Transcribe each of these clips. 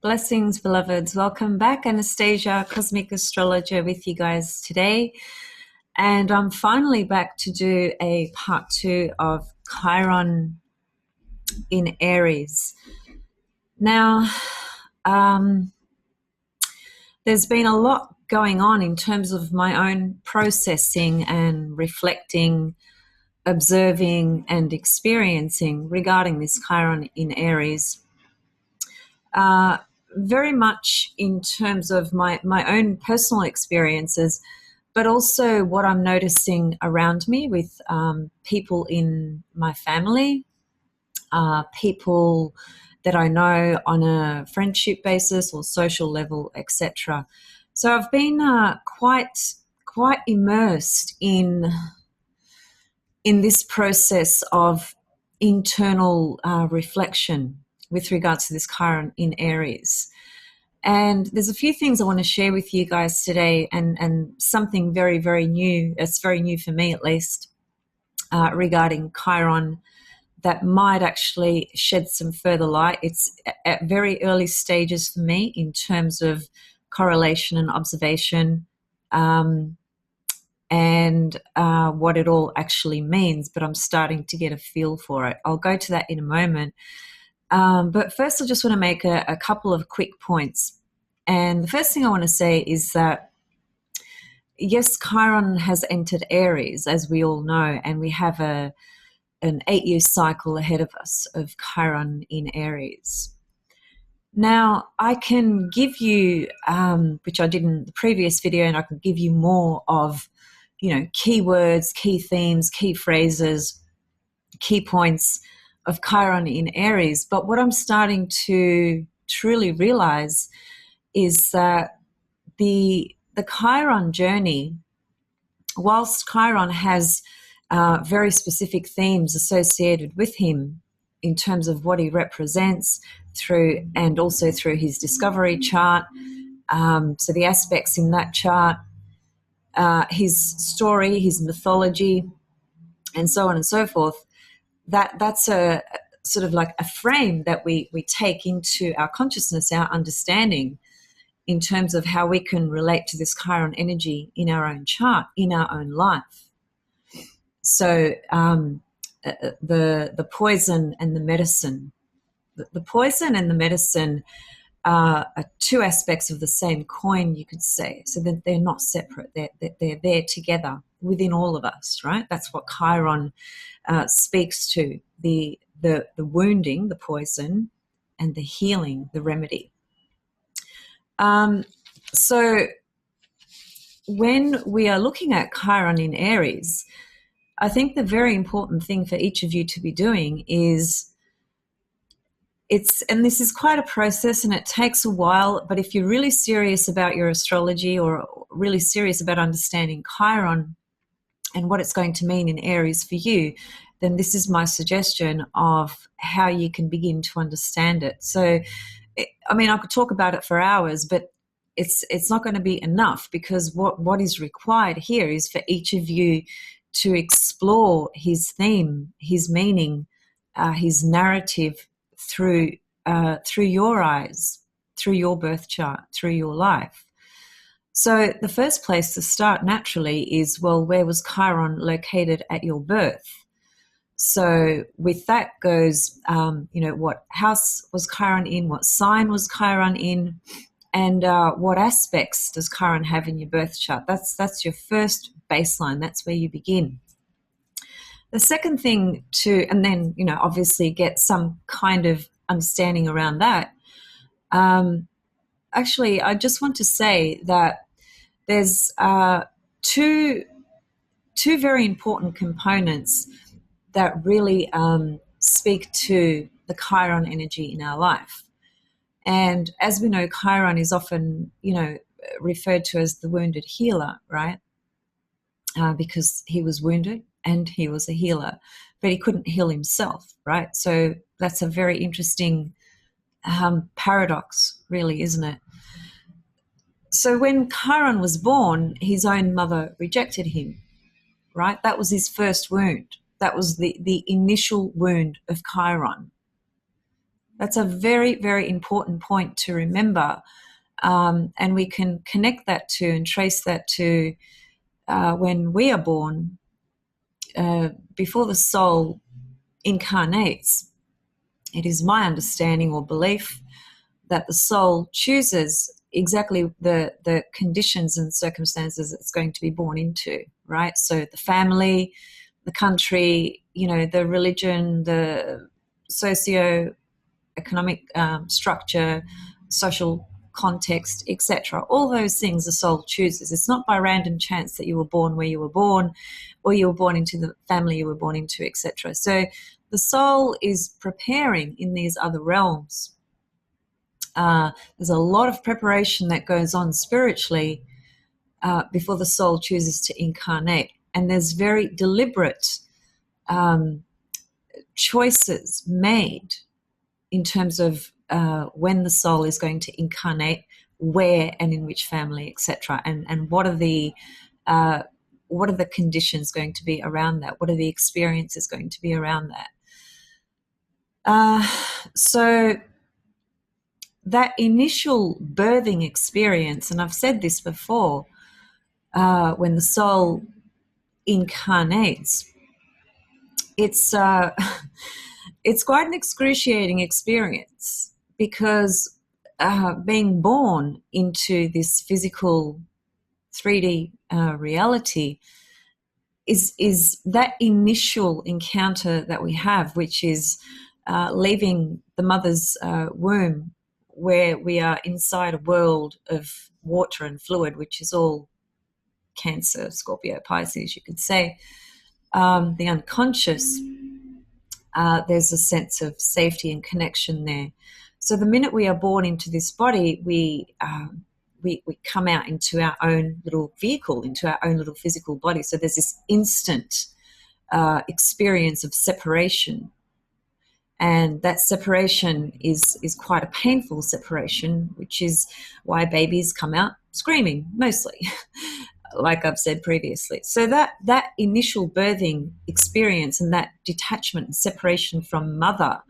Blessings, beloveds. Welcome back. Anastasia, Cosmic Astrologer, with you guys today. And I'm finally back to do a part 2 of Chiron in Aries. Now, there's been a lot going on in terms of my own processing and reflecting, observing and experiencing regarding this Chiron in Aries. Very much in terms of my own personal experiences, but also what I'm noticing around me with people in my family, people that I know on a friendship basis or social level, etc. So I've been quite immersed in this process of internal reflection with regards to this Chiron in Aries. And there's a few things I want to share with you guys today, and something very, very new. It's very new for me, at least, regarding Chiron that might actually shed some further light. It's at very early stages for me in terms of correlation and observation, and what it all actually means, but I'm starting to get a feel for it. I'll go to that in a moment. But first, I just want to make a couple of quick points. And the first thing I want to say is that, yes, Chiron has entered Aries, as we all know, and we have an 8-year cycle ahead of us of Chiron in Aries. Now, I can give you, which I did in the previous video, and I can give you more of, keywords, key themes, key phrases, key points of Chiron in Aries. But what I'm starting to truly realize is that the Chiron journey, whilst Chiron has very specific themes associated with him in terms of what he represents through, and also through his discovery chart, so the aspects in that chart, his story, his mythology, and so on and so forth, that's a sort of like a frame that we take into our consciousness, our understanding, in terms of how we can relate to this Chiron energy in our own chart, in our own life. So the poison and the medicine. The poison and the medicine are two aspects of the same coin, you could say. So that they're not separate. They're there together within all of us, right? That's what Chiron speaks to, the wounding, the poison, and the healing, the remedy. So when we are looking at Chiron in Aries, I think the very important thing for each of you to be doing is, and this is quite a process and it takes a while, but if you're really serious about your astrology or really serious about understanding Chiron and what it's going to mean in Aries for you, then this is my suggestion of how you can begin to understand it. So, I could talk about it for hours, but it's not going to be enough, because what is required here is for each of you to explore his theme, his meaning, his narrative through your eyes, through your birth chart, through your life. So the first place to start naturally is, well, where was Chiron located at your birth? So with that goes, what house was Chiron in, what sign was Chiron in, and what aspects does Chiron have in your birth chart? That's your first baseline. That's where you begin. The second thing and then, obviously get some kind of understanding around that. Actually, I just want to say that there's two very important components that really speak to the Chiron energy in our life. And as we know, Chiron is often, referred to as the wounded healer, right? Because he was wounded and he was a healer, but he couldn't heal himself, right? So that's a very interesting paradox, really, isn't it? So when Chiron was born, his own mother rejected him, right? That was his first wound. That was the initial wound of Chiron. That's a very, very important point to remember. And we can connect that to and trace that to when we are born, before the soul incarnates. It is my understanding or belief that the soul chooses exactly the conditions and circumstances it's going to be born into, right? So the family, the country, the religion, the socio-economic structure, social context, etc. All those things the soul chooses. It's not by random chance that you were born where you were born, or you were born into the family you were born into, etc. So the soul is preparing in these other realms. There's a lot of preparation that goes on spiritually before the soul chooses to incarnate. And there's very deliberate choices made in terms of when the soul is going to incarnate, where and in which family, etc. And what are the conditions going to be around that? What are the experiences going to be around that? So that initial birthing experience, and I've said this before, when the soul incarnates, it's it's quite an excruciating experience, because being born into this physical 3D reality is that initial encounter that we have, which is leaving the mother's womb, where we are inside a world of water and fluid, which is all Cancer, Scorpio, Pisces, you could say. The unconscious, there's a sense of safety and connection there. So the minute we are born into this body, we come out into our own little vehicle, into our own little physical body. So there's this instant experience of separation. And that separation is quite a painful separation, which is why babies come out screaming, mostly, like I've said previously. So that initial birthing experience and that detachment and separation from mother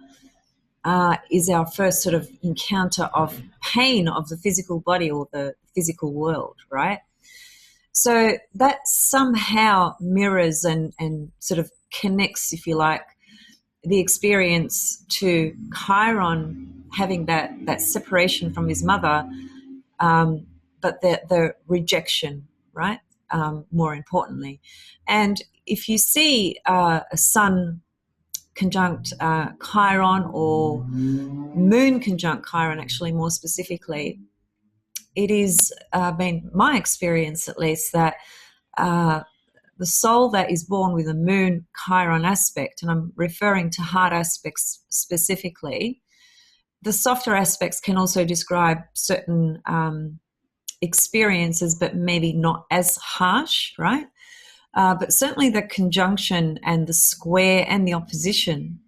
is our first sort of encounter of pain of the physical body or the physical world, right? So that somehow mirrors and sort of connects, if you like, the experience to Chiron having that separation from his mother, but the rejection, right? More importantly. And if you see a sun conjunct Chiron, or moon conjunct Chiron, actually more specifically, it is been my experience at least that the soul that is born with a moon Chiron aspect, and I'm referring to hard aspects specifically, the softer aspects can also describe certain experiences, but maybe not as harsh, right? But certainly the conjunction and the square and the opposition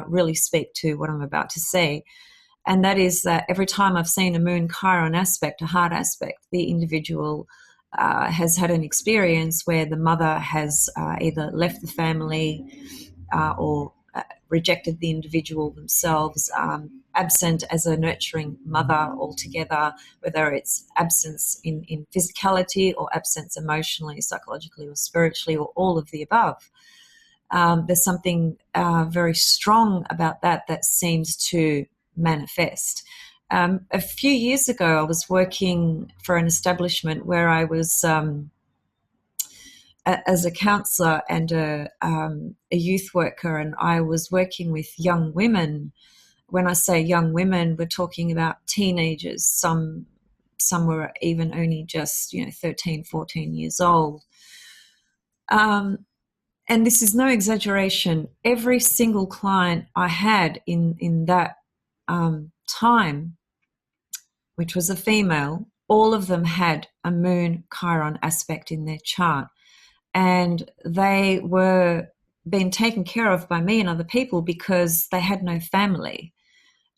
really speak to what I'm about to say. And that is that every time I've seen a moon Chiron aspect, a hard aspect, the individual has had an experience where the mother has either left the family or rejected the individual themselves, absent as a nurturing mother altogether, whether it's absence in physicality or absence emotionally, psychologically, or spiritually, or all of the above. There's something very strong about that seems to manifest. A few years ago, I was working for an establishment where I was as a counsellor and a youth worker, and I was working with young women. When I say young women, we're talking about teenagers. Some were even only just 13, 14 years old. And this is no exaggeration. Every single client I had in that time, which was a female, all of them had a moon Chiron aspect in their chart. And they were being taken care of by me and other people because they had no family.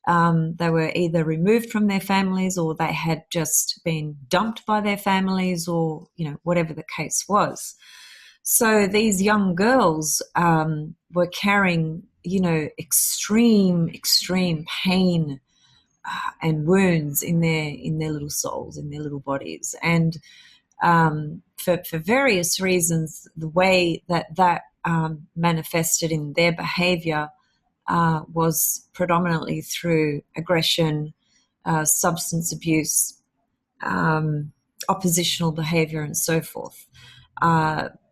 They were either removed from their families, or they had just been dumped by their families, or whatever the case was. So these young girls were carrying extreme pain and wounds in their little souls, in their little bodies. And for various reasons, the way that manifested in their behavior was predominantly through aggression, substance abuse, oppositional behavior, and so forth,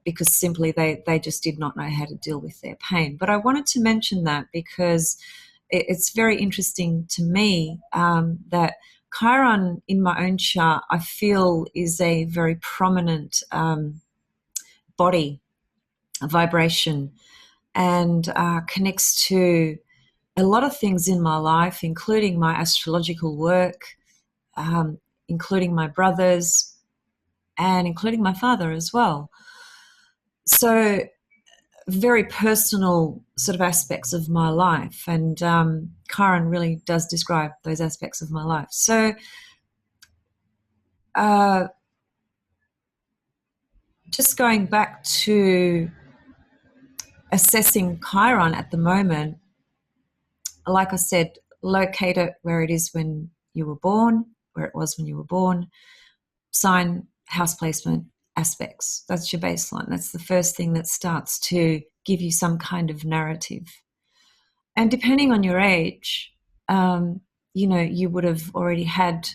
because simply they just did not know how to deal with their pain. But I wanted to mention that because it's very interesting to me that Chiron in my own chart, I feel, is a very prominent body, a vibration, and connects to a lot of things in my life, including my astrological work, including my brothers, and including my father as well. So very personal sort of aspects of my life, and Chiron really does describe those aspects of my life. So just going back to assessing Chiron at the moment, like I said, locate it where it is when you were born, where it was when you were born, sign, house placement, aspects. That's your baseline. That's the first thing that starts to give you some kind of narrative. And depending on your age, you would have already had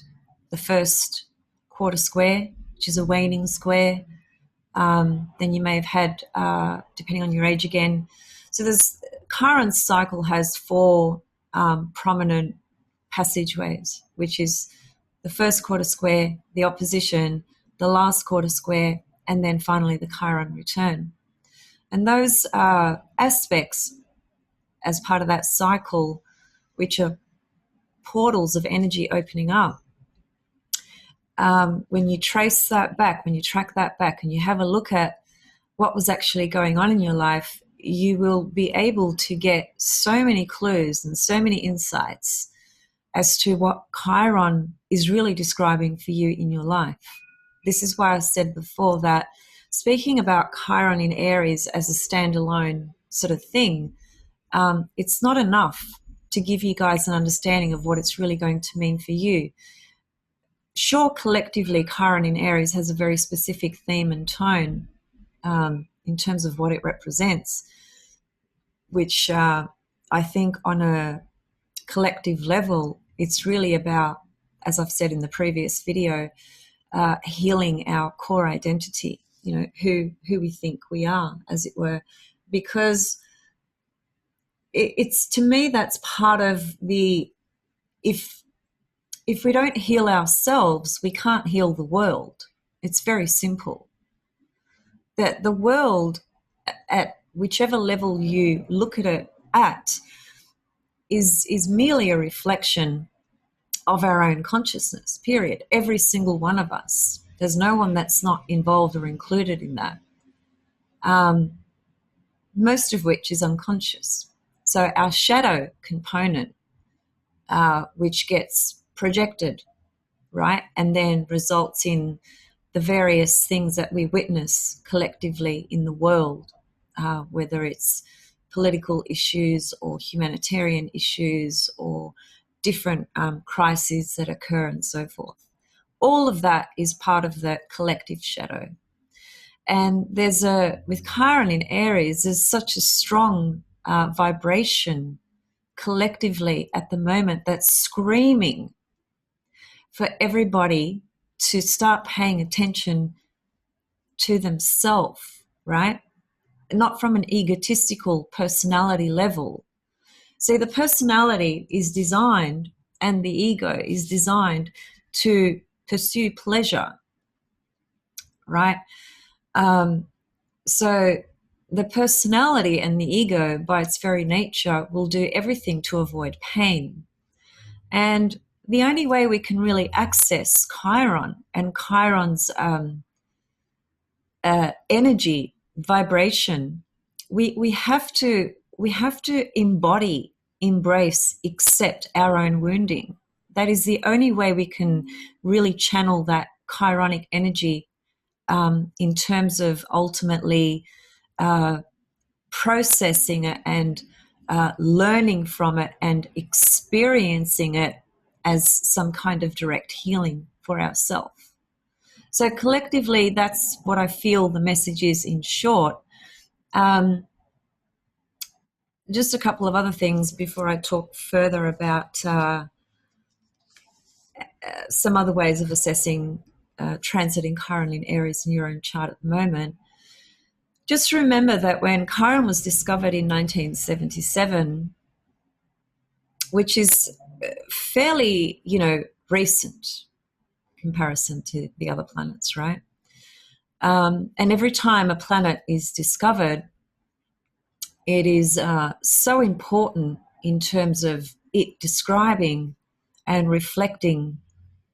the first quarter square, which is a waning square. Then you may have had, depending on your age again. So Chiron's cycle has 4 prominent passageways, which is the first quarter square, the opposition, the last quarter square, and then finally the Chiron return. And those aspects, as part of that cycle, which are portals of energy opening up, when you trace that back, when you track that back, and you have a look at what was actually going on in your life, you will be able to get so many clues and so many insights as to what Chiron is really describing for you in your life. This is why I said before that speaking about Chiron in Aries as a standalone sort of thing, it's not enough to give you guys an understanding of what it's really going to mean for you. Sure, collectively, Chiron in Aries has a very specific theme and tone in terms of what it represents, which I think on a collective level, it's really about, as I've said in the previous video, healing our core identity, who we think we are, as it were, because it's, to me, that's part of the, if we don't heal ourselves, we can't heal the world. It's very simple. That the world, at whichever level you look at it at, is merely a reflection of our own consciousness, period. Every single one of us. There's no one that's not involved or included in that. Most of which is unconscious. So our shadow component, which gets projected, right, and then results in the various things that we witness collectively in the world, whether it's political issues or humanitarian issues or different crises that occur and so forth. All of that is part of the collective shadow. And with Chiron in Aries, there's such a strong vibration collectively at the moment that's screaming for everybody to start paying attention to themselves, right? Not from an egotistical personality level. See, the personality is designed, and the ego is designed to pursue pleasure, right? So the personality and the ego, by its very nature, will do everything to avoid pain. And the only way we can really access Chiron and Chiron's energy, vibration, we have to embody, embrace, accept our own wounding. That is the only way we can really channel that Chironic energy in terms of ultimately processing it and learning from it and experiencing it as some kind of direct healing for ourselves. So collectively, that's what I feel the message is in short. Just a couple of other things before I talk further about some other ways of assessing transiting Chiron in Aries in your own chart at the moment. Just remember that when Chiron was discovered in 1977, which is fairly, recent comparison to the other planets, right? And every time a planet is discovered, it is so important in terms of it describing and reflecting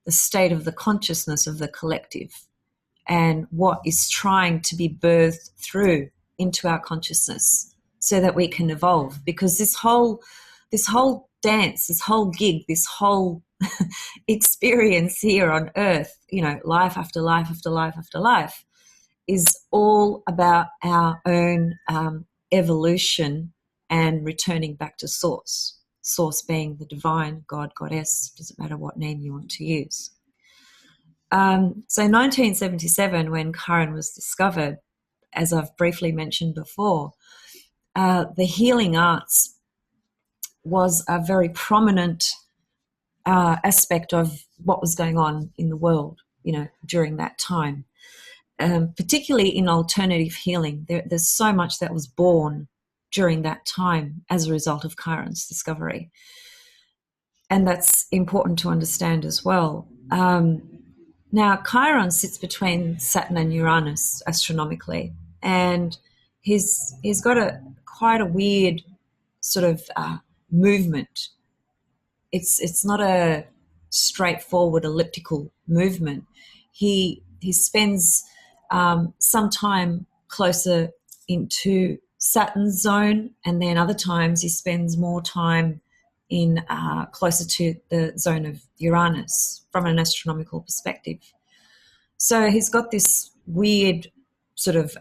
the state of the consciousness of the collective and what is trying to be birthed through into our consciousness so that we can evolve. Because this whole dance, this whole gig, this whole experience here on Earth, life after life after life after life, is all about our own evolution and returning back to source. Source being the divine, God, goddess, doesn't matter what name you want to use. So 1977, when Chiron was discovered, as I've briefly mentioned before, the healing arts was a very prominent aspect of what was going on in the world, during that time. Particularly in alternative healing, there's so much that was born during that time as a result of Chiron's discovery. And that's important to understand as well. Now, Chiron sits between Saturn and Uranus astronomically, and he's got quite a weird sort of movement. It's not a straightforward elliptical movement. He spends some time closer into Saturn's zone, and then other times he spends more time in closer to the zone of Uranus from an astronomical perspective. So he's got this weird sort of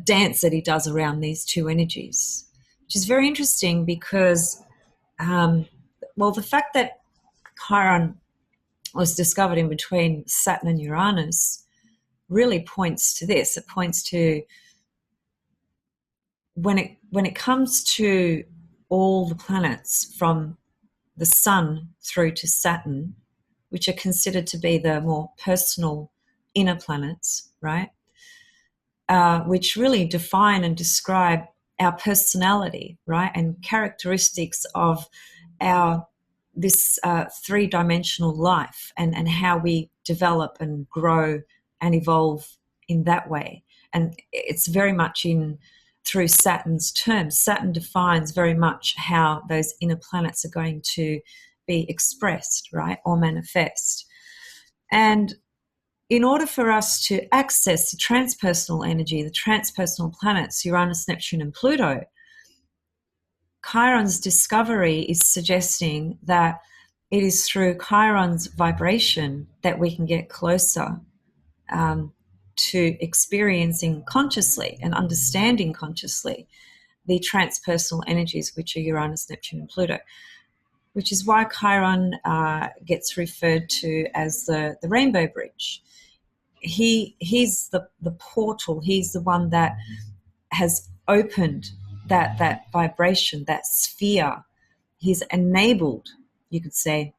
dance that he does around these two energies, which is very interesting because, the fact that Chiron was discovered in between Saturn and Uranus really points to this. It points to when it comes to all the planets from the Sun through to Saturn, which are considered to be the more personal inner planets, right? Which really define and describe our personality, right? And characteristics of this three-dimensional life and how we develop and grow and evolve in that way. And it's very much through Saturn's terms. Saturn defines very much how those inner planets are going to be expressed, right, or manifest. And in order for us to access the transpersonal energy, the transpersonal planets, Uranus, Neptune, and Pluto, Chiron's discovery is suggesting that it is through Chiron's vibration that we can get closer to experiencing consciously and understanding consciously the transpersonal energies, which are Uranus, Neptune, and Pluto, which is why Chiron gets referred to as the rainbow bridge. He's the portal. He's the one that has opened that vibration, that sphere. He's enabled, you could say,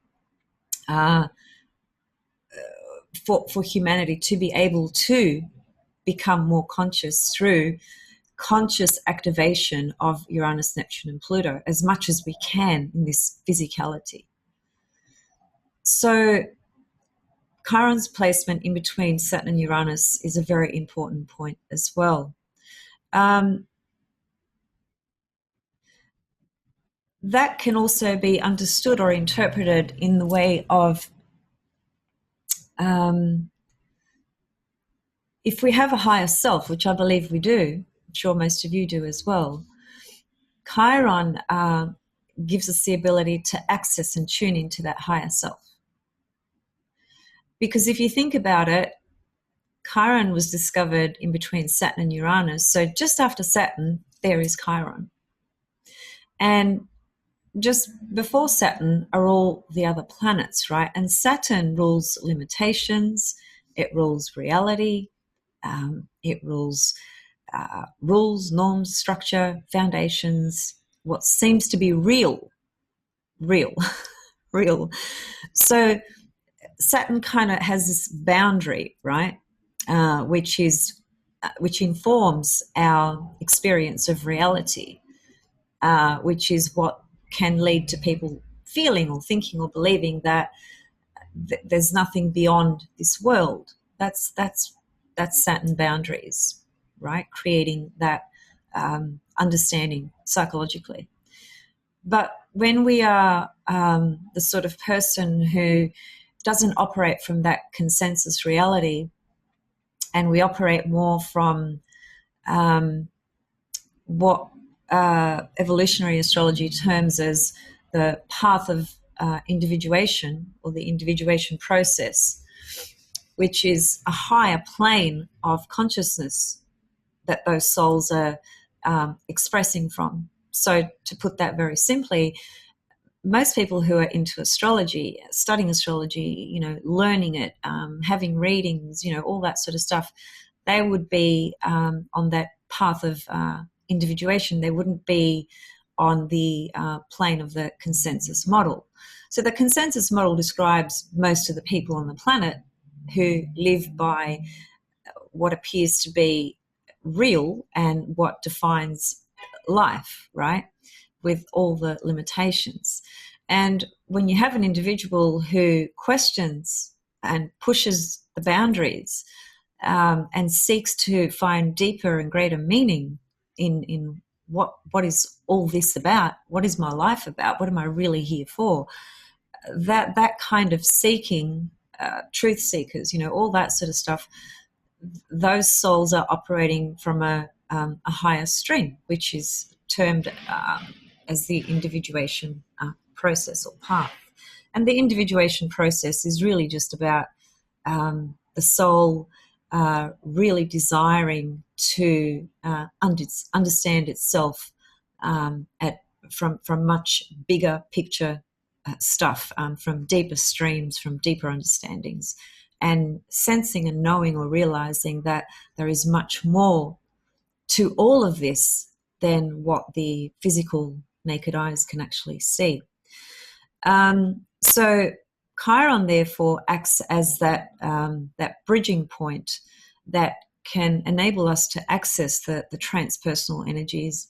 for humanity to be able to become more conscious through conscious activation of Uranus, Neptune, and Pluto as much as we can in this physicality. So Chiron's placement in between Saturn and Uranus is a very important point as well. That can also be understood or interpreted in the way of if we have a higher self, which I believe we do, I'm sure most of you do as well, Chiron gives us the ability to access and tune into that higher self. Because if you think about it, Chiron was discovered in between Saturn and Uranus. So just after Saturn, there is Chiron. And just before Saturn are all the other planets, right? And Saturn rules limitations, it rules reality, it rules rules, norms, structure, foundations, what seems to be real, real. So Saturn kind of has this boundary, right, which informs our experience of reality, which is what can lead to people feeling or thinking or believing that there's nothing beyond this world. That's Saturn boundaries, right? Creating that understanding psychologically. But when we are the sort of person who doesn't operate from that consensus reality, and we operate more from what evolutionary astrology terms as the path of individuation, or the individuation process, which is a higher plane of consciousness that those souls are expressing from. So to put that very simply, most people who are into astrology, studying astrology, learning it, having readings, all that sort of stuff, they would be on that path of individuation. They wouldn't be on the plane of the consensus model. So the consensus model describes most of the people on the planet who live by what appears to be real and what defines life, right, with all the limitations. And when you have an individual who questions and pushes the boundaries and seeks to find deeper and greater meaning in what is all this about, what is my life about, what am I really here for, that kind of seeking, truth seekers, all that sort of stuff, those souls are operating from a higher stream, which is termed as the individuation process or path. And the individuation process is really just about the soul really desiring to understand itself from much bigger picture stuff, from deeper streams, from deeper understandings, and sensing and knowing or realizing that there is much more to all of this than what the physical naked eyes can actually see. So Chiron, therefore, acts as that bridging point that can enable us to access the transpersonal energies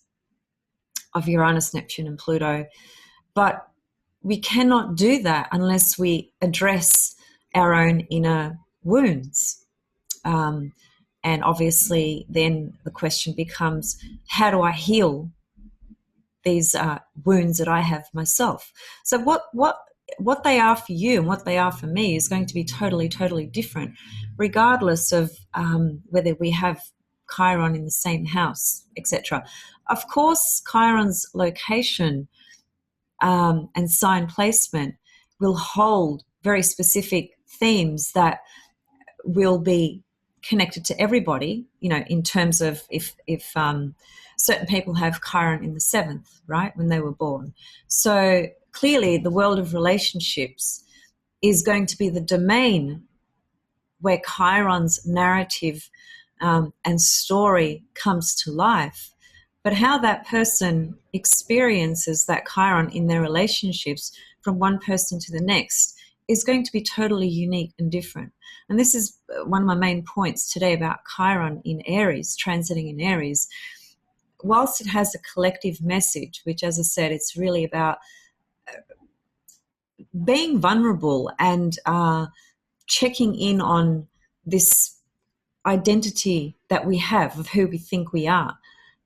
of Uranus, Neptune, and Pluto. But we cannot do that unless we address our own inner wounds. And obviously then the question becomes, how do I heal these wounds that I have myself? So what they are for you and what they are for me is going to be totally, totally different, regardless of whether we have Chiron in the same house, etc. Of course, Chiron's location and sign placement will hold very specific themes that will be connected to everybody, in terms of if certain people have Chiron in the 7th, right, when they were born. So clearly the world of relationships is going to be the domain where Chiron's narrative and story comes to life. But how that person experiences that Chiron in their relationships from one person to the next is going to be totally unique and different. And this is one of my main points today about Chiron in Aries, transiting in Aries. Whilst it has a collective message, which, as I said, it's really about being vulnerable and checking in on this identity that we have of who we think we are,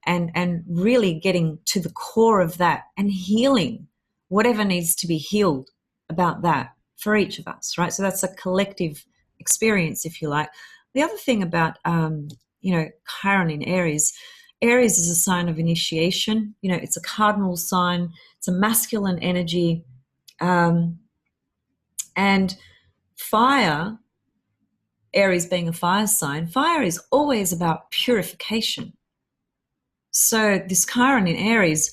and really getting to the core of that and healing whatever needs to be healed about that for each of us, right? So that's a collective experience, if you like. The other thing about, Chiron in Aries, Aries is a sign of initiation. It's a cardinal sign. It's a masculine energy. And fire, Aries being a fire sign, fire is always about purification. So this Chiron in Aries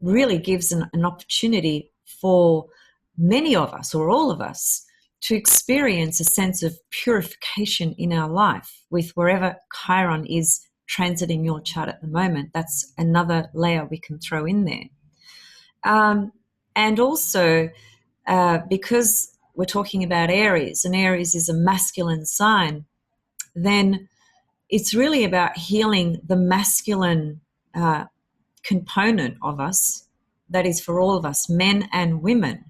really gives an opportunity for many of us, or all of us, to experience a sense of purification in our life with wherever Chiron is transiting your chart at the moment. That's another layer we can throw in there. And also, because we're talking about Aries, and Aries is a masculine sign, then it's really about healing the masculine component of us, that is for all of us, men and women.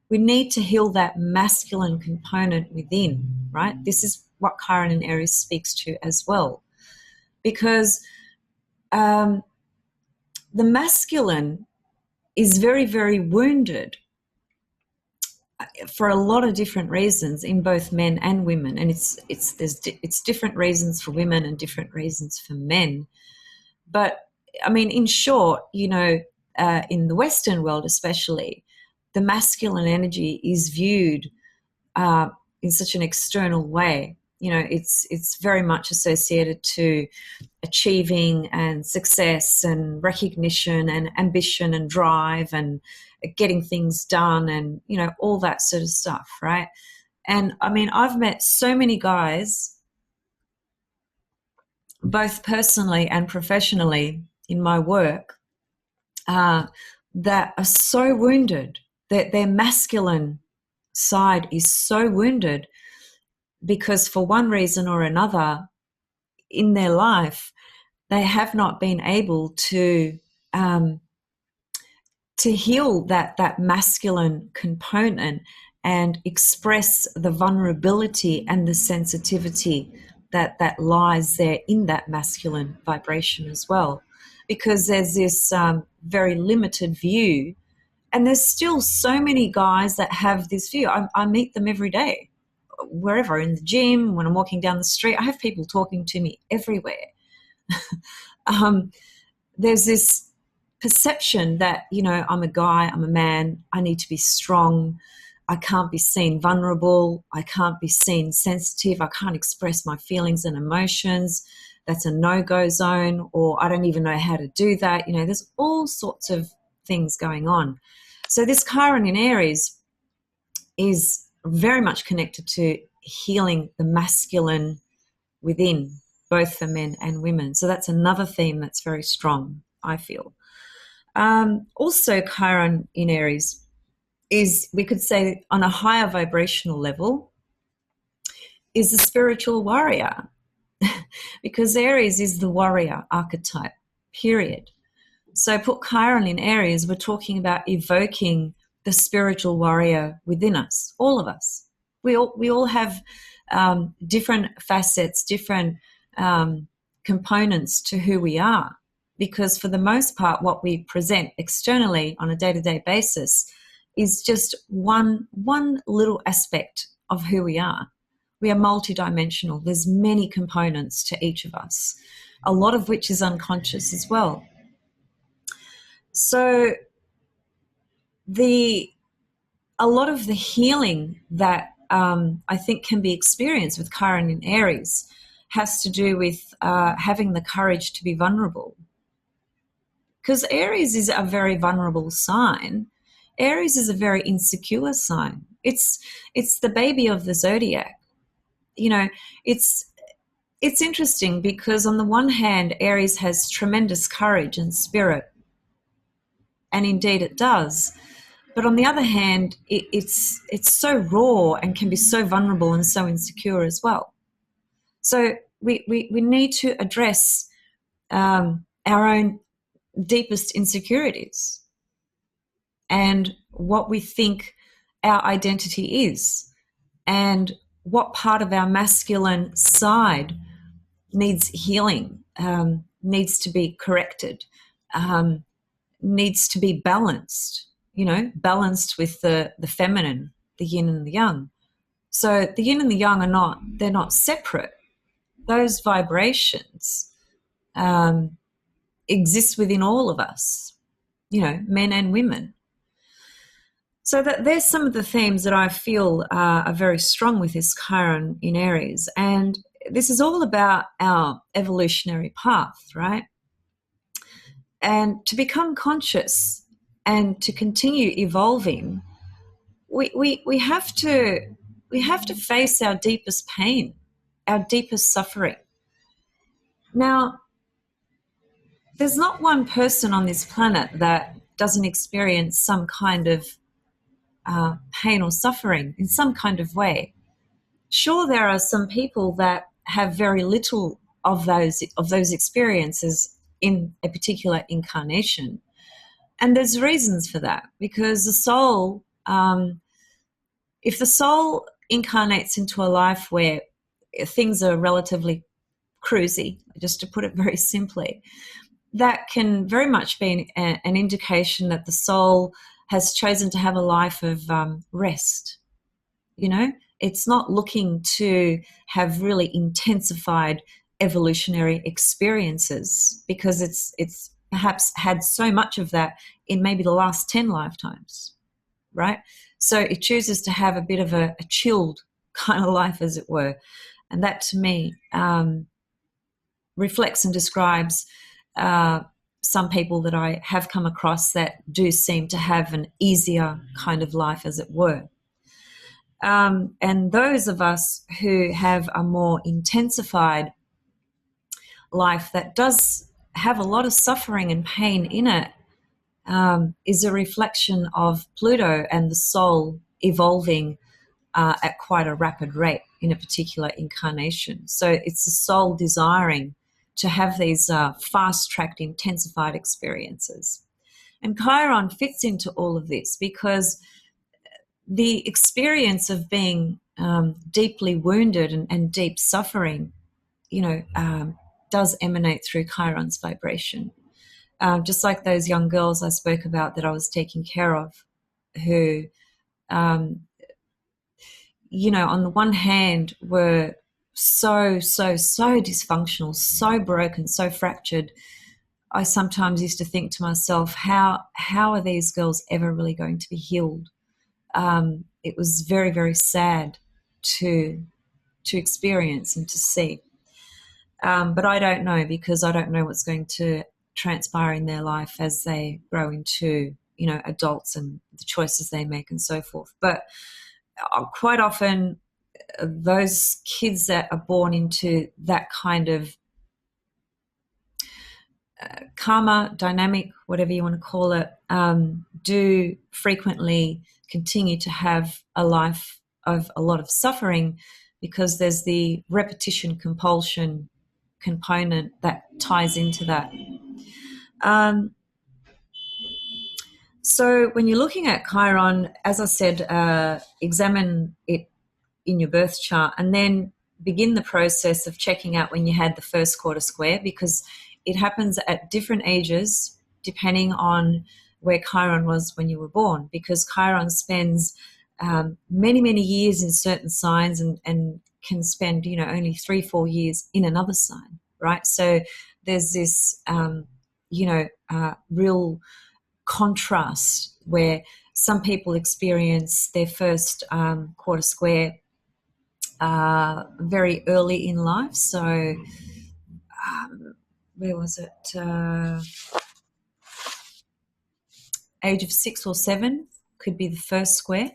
We need to heal that masculine component within, right? This is what Chiron in Aries speaks to as well. Because the masculine is very, very wounded for a lot of different reasons in both men and women, and it's different reasons for women and different reasons for men. But I mean, in short, you know, in the Western world especially, the masculine energy is viewed in such an external way. You know, it's very much associated to achieving and success and recognition and ambition and drive and getting things done and, you know, all that sort of stuff, right? And I mean, I've met so many guys, both personally and professionally in my work, that are so wounded, that their masculine side is so wounded because for one reason or another in their life, they have not been able to heal that masculine component and express the vulnerability and the sensitivity that lies there in that masculine vibration as well. Because there's this very limited view, and there's still so many guys that have this view. I meet them every day, wherever, in the gym, when I'm walking down the street. I have people talking to me everywhere. There's this perception that, you know, I'm a guy, I'm a man, I need to be strong, I can't be seen vulnerable, I can't be seen sensitive, I can't express my feelings and emotions, that's a no-go zone, or I don't even know how to do that. You know, there's all sorts of things going on. So this Chiron in Aries is very much connected to healing the masculine within, both for men and women. So that's another theme that's very strong, I feel. Also, Chiron in Aries is, we could say, on a higher vibrational level, is the spiritual warrior, because Aries is the warrior archetype, period. So put Chiron in Aries, we're talking about evoking the spiritual warrior within us, all of us. We all have different facets, different components to who we are, because for the most part, what we present externally on a day-to-day basis is just one little aspect of who we are. We are multidimensional. There's many components to each of us, a lot of which is unconscious as well. So a lot of the healing that I think can be experienced with Chiron in Aries has to do with having the courage to be vulnerable. Because Aries is a very vulnerable sign. Aries is a very insecure sign. It's the baby of the zodiac. You know, it's interesting because on the one hand, Aries has tremendous courage and spirit, and indeed it does. But on the other hand, it's so raw and can be so vulnerable and so insecure as well. So we need to address our own deepest insecurities and what we think our identity is, and what part of our masculine side needs healing, needs to be corrected, needs to be balanced, you know, balanced with the feminine, the yin and the yang. So the yin and the yang they're not separate. Those vibrations exist within all of us, you know, men and women. So that there's some of the themes that I feel are very strong with this Chiron in Aries. And this is all about our evolutionary path, right? And to become conscious and to continue evolving, we have to face our deepest pain, our deepest suffering. Now, there's not one person on this planet that doesn't experience some kind of pain or suffering in some kind of way. Sure, there are some people that have very little of those experiences in a particular incarnation, and there's reasons for that, because the soul, if the soul incarnates into a life where things are relatively cruisy, just to put it very simply, that can very much be an indication that the soul has chosen to have a life of rest. You know, it's not looking to have really intensified evolutionary experiences, because it's perhaps had so much of that in maybe the last 10 lifetimes, right? So it chooses to have a bit of a chilled kind of life, as it were. And that, to me, reflects and describes some people that I have come across that do seem to have an easier kind of life, as it were. And those of us who have a more intensified life that does have a lot of suffering and pain in it, is a reflection of Pluto and the soul evolving at quite a rapid rate in a particular incarnation. So it's the soul desiring to have these fast-tracked, intensified experiences. And Chiron fits into all of this, because the experience of being deeply wounded and deep suffering, does emanate through Chiron's vibration. Just like those young girls I spoke about that I was taking care of, who, on the one hand were so dysfunctional, so broken, so fractured. I sometimes used to think to myself, how are these girls ever really going to be healed? It was very, very sad to experience and to see. But I don't know, because I don't know what's going to transpire in their life as they grow into, adults, and the choices they make and so forth. But quite often, those kids that are born into that kind of karma dynamic, whatever you want to call it, do frequently continue to have a life of a lot of suffering, because there's the repetition compulsion component that ties into that. So when you're looking at Chiron, as I said, examine it in your birth chart, and then begin the process of checking out when you had the first quarter square, because it happens at different ages depending on where Chiron was when you were born, because Chiron spends many years in certain signs, and can spend only 3-4 years in another sign, right? So there's this real contrast where some people experience their first quarter square very early in life. So where was it? Age of 6 or 7 could be the first square.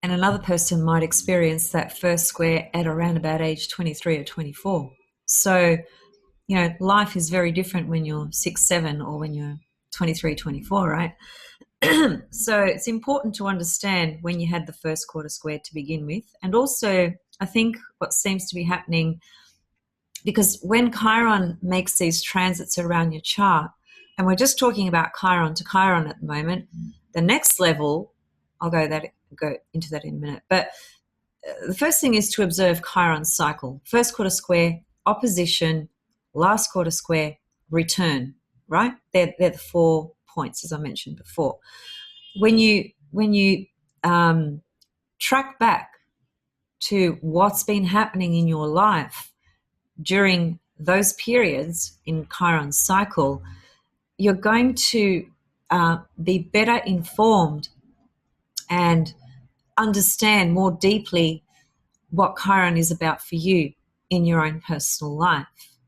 And another person might experience that first square at around about age 23 or 24. So, life is very different when you're 6, 7, or when you're 23, 24, right? So it's important to understand when you had the first quarter square to begin with. And also, I think what seems to be happening, because when Chiron makes these transits around your chart, and we're just talking about Chiron to Chiron at the moment, the next level, I'll go into that in a minute. But the first thing is to observe Chiron's cycle. First quarter square, opposition, last quarter square, return, right? They're the 4 points, as I mentioned before. When you track back to what's been happening in your life during those periods in Chiron's cycle, you're going to be better informed and understand more deeply what Chiron is about for you in your own personal life.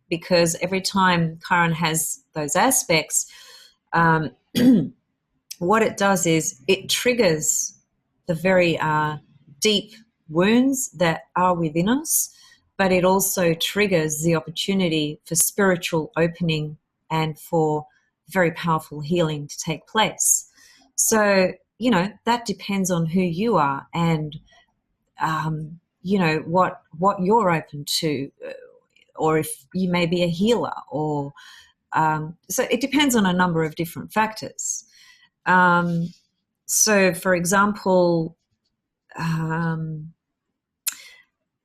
Because every time Chiron has those aspects, um, what it does is it triggers the very deep wounds that are within us, but it also triggers the opportunity for spiritual opening and for very powerful healing to take place. So, that depends on who you are and, what you're open to, or if you may be a healer, or so it depends on a number of different factors. So, for example,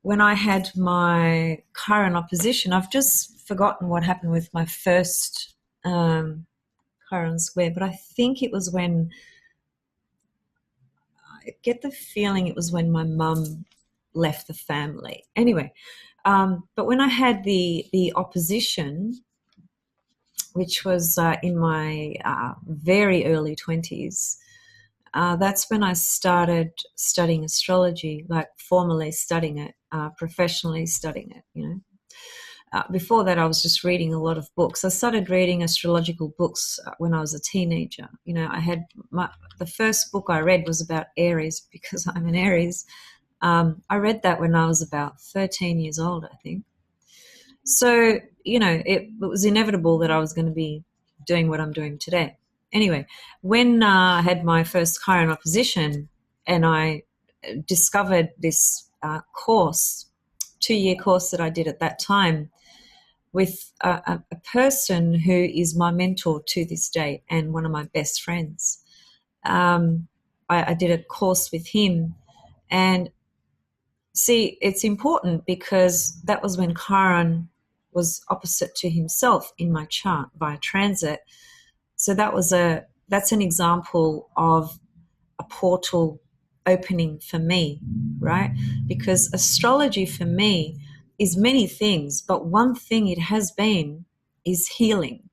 when I had my Chiron opposition, I've just forgotten what happened with my first Chiron square, but I think it was when, I get the feeling it was when my mum left the family. Anyway, but when I had the opposition, which was in my very early 20s, that's when I started studying astrology, like formally studying it, professionally studying it, before that, I was just reading a lot of books. I started reading astrological books when I was a teenager. I had the first book I read was about Aries, because I'm an Aries. I read that when I was about 13 years old, I think. So, it was inevitable that I was going to be doing what I'm doing today. Anyway, when I had my first Chiron opposition and I discovered this course, 2-year course that I did at that time, with a person who is my mentor to this day and one of my best friends. I did a course with him, and see, it's important because that was when Chiron was opposite to himself in my chart by transit. So that's an example of a portal opening for me, right? Because astrology for me is many things, but one thing it has been is healing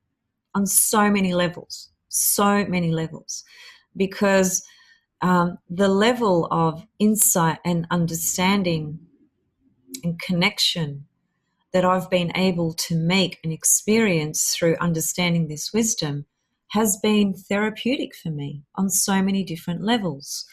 on so many levels, because the level of insight and understanding and connection that I've been able to make and experience through understanding this wisdom has been therapeutic for me on so many different levels.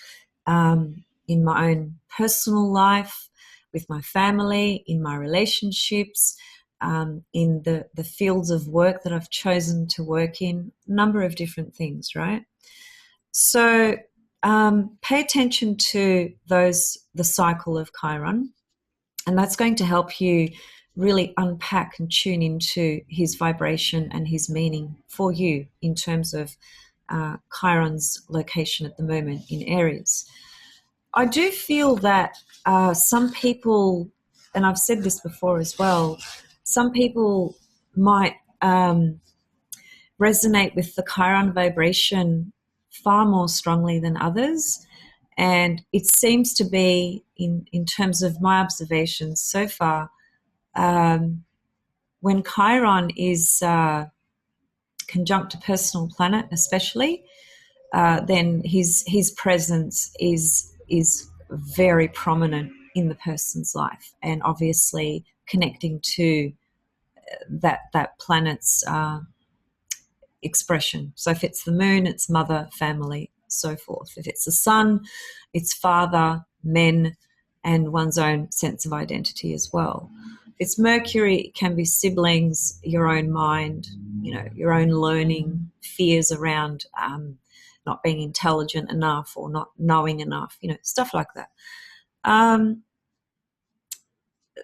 In my own personal life, with my family, in my relationships, in the fields of work that I've chosen to work in, a number of different things, right? So pay attention to the cycle of Chiron, and that's going to help you really unpack and tune into his vibration and his meaning for you in terms of Chiron's location at the moment in Aries. I do feel that some people, and I've said this before as well, some people might resonate with the Chiron vibration far more strongly than others. And it seems to be, in terms of my observations so far, when Chiron is conjunct a personal planet especially, then his presence is very prominent in the person's life, and obviously connecting to that planet's expression. So if it's the moon, it's mother, family, so forth. If it's the sun, it's father, men, and one's own sense of identity as well. If it's Mercury, it can be siblings, your own mind, your own learning, fears around not being intelligent enough or not knowing enough, stuff like that.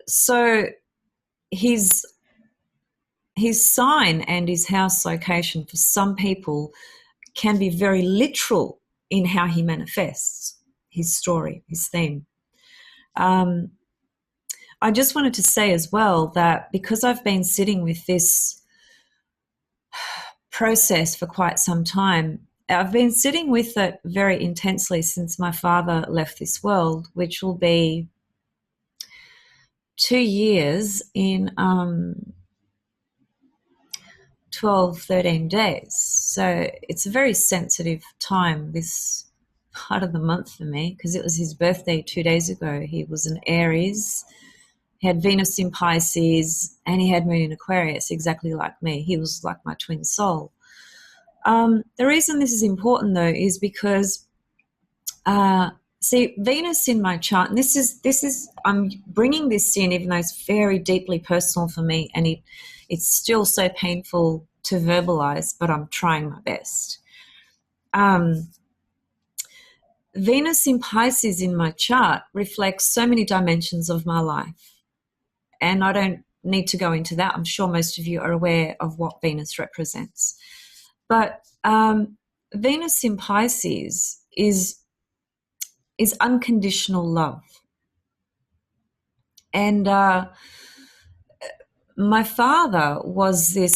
So his sign and his house location for some people can be very literal in how he manifests his story, his theme. I just wanted to say as well that because I've been sitting with this process for quite some time, I've been sitting with it very intensely since my father left this world, which will be 2 years in 12, 13 days. So it's a very sensitive time, this part of the month for me, because it was his birthday 2 days ago. He was an Aries. He had Venus in Pisces and he had Moon in Aquarius, exactly like me. He was like my twin soul. The reason this is important, though, is because see, Venus in my chart, and this is I'm bringing this in, even though it's very deeply personal for me, and it's still so painful to verbalize, but I'm trying my best. Venus in Pisces in my chart reflects so many dimensions of my life, and I don't need to go into that. I'm sure most of you are aware of what Venus represents, but Venus in Pisces is unconditional love. And my father was the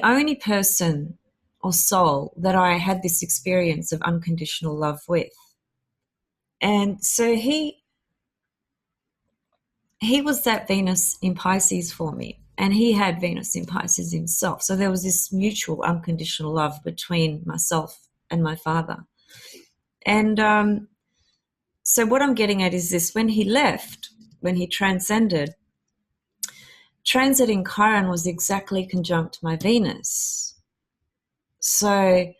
only person or soul that I had this experience of unconditional love with. And so he was that Venus in Pisces for me, and he had Venus in Pisces himself. So there was this mutual unconditional love between myself and my father. And so what I'm getting at is this: when he left, when he transcended, transiting Chiron was exactly conjunct my Venus. So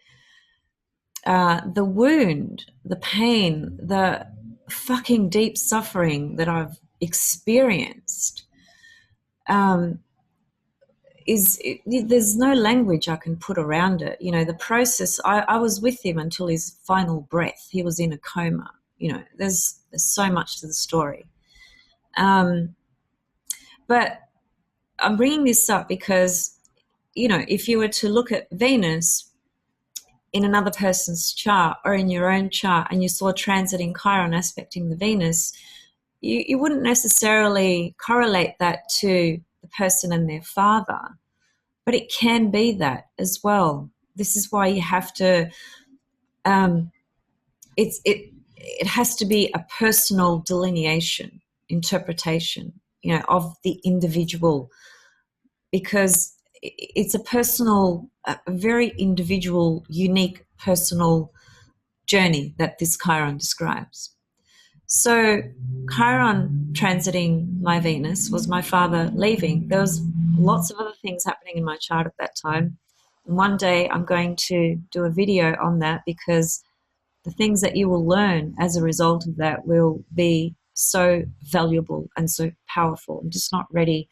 the wound, the pain, the fucking deep suffering that I've experienced there's no language I can put around it. You know, the process, I was with him until his final breath. He was in a coma. You know, there's so much to the story. But I'm bringing this up because, you know, if you were to look at Venus in another person's chart or in your own chart and you saw transiting Chiron aspecting the Venus, you wouldn't necessarily correlate that to the person and their father, but it can be that as well. This is why you have to, it has to be a personal delineation, interpretation, you know, of the individual, because it's a personal, a very individual, unique personal journey that this Chiron describes. So Chiron transiting my Venus was my father leaving. There was lots of other things happening in my chart at that time. And one day I'm going to do a video on that, because the things that you will learn as a result of that will be so valuable and so powerful. I'm just not ready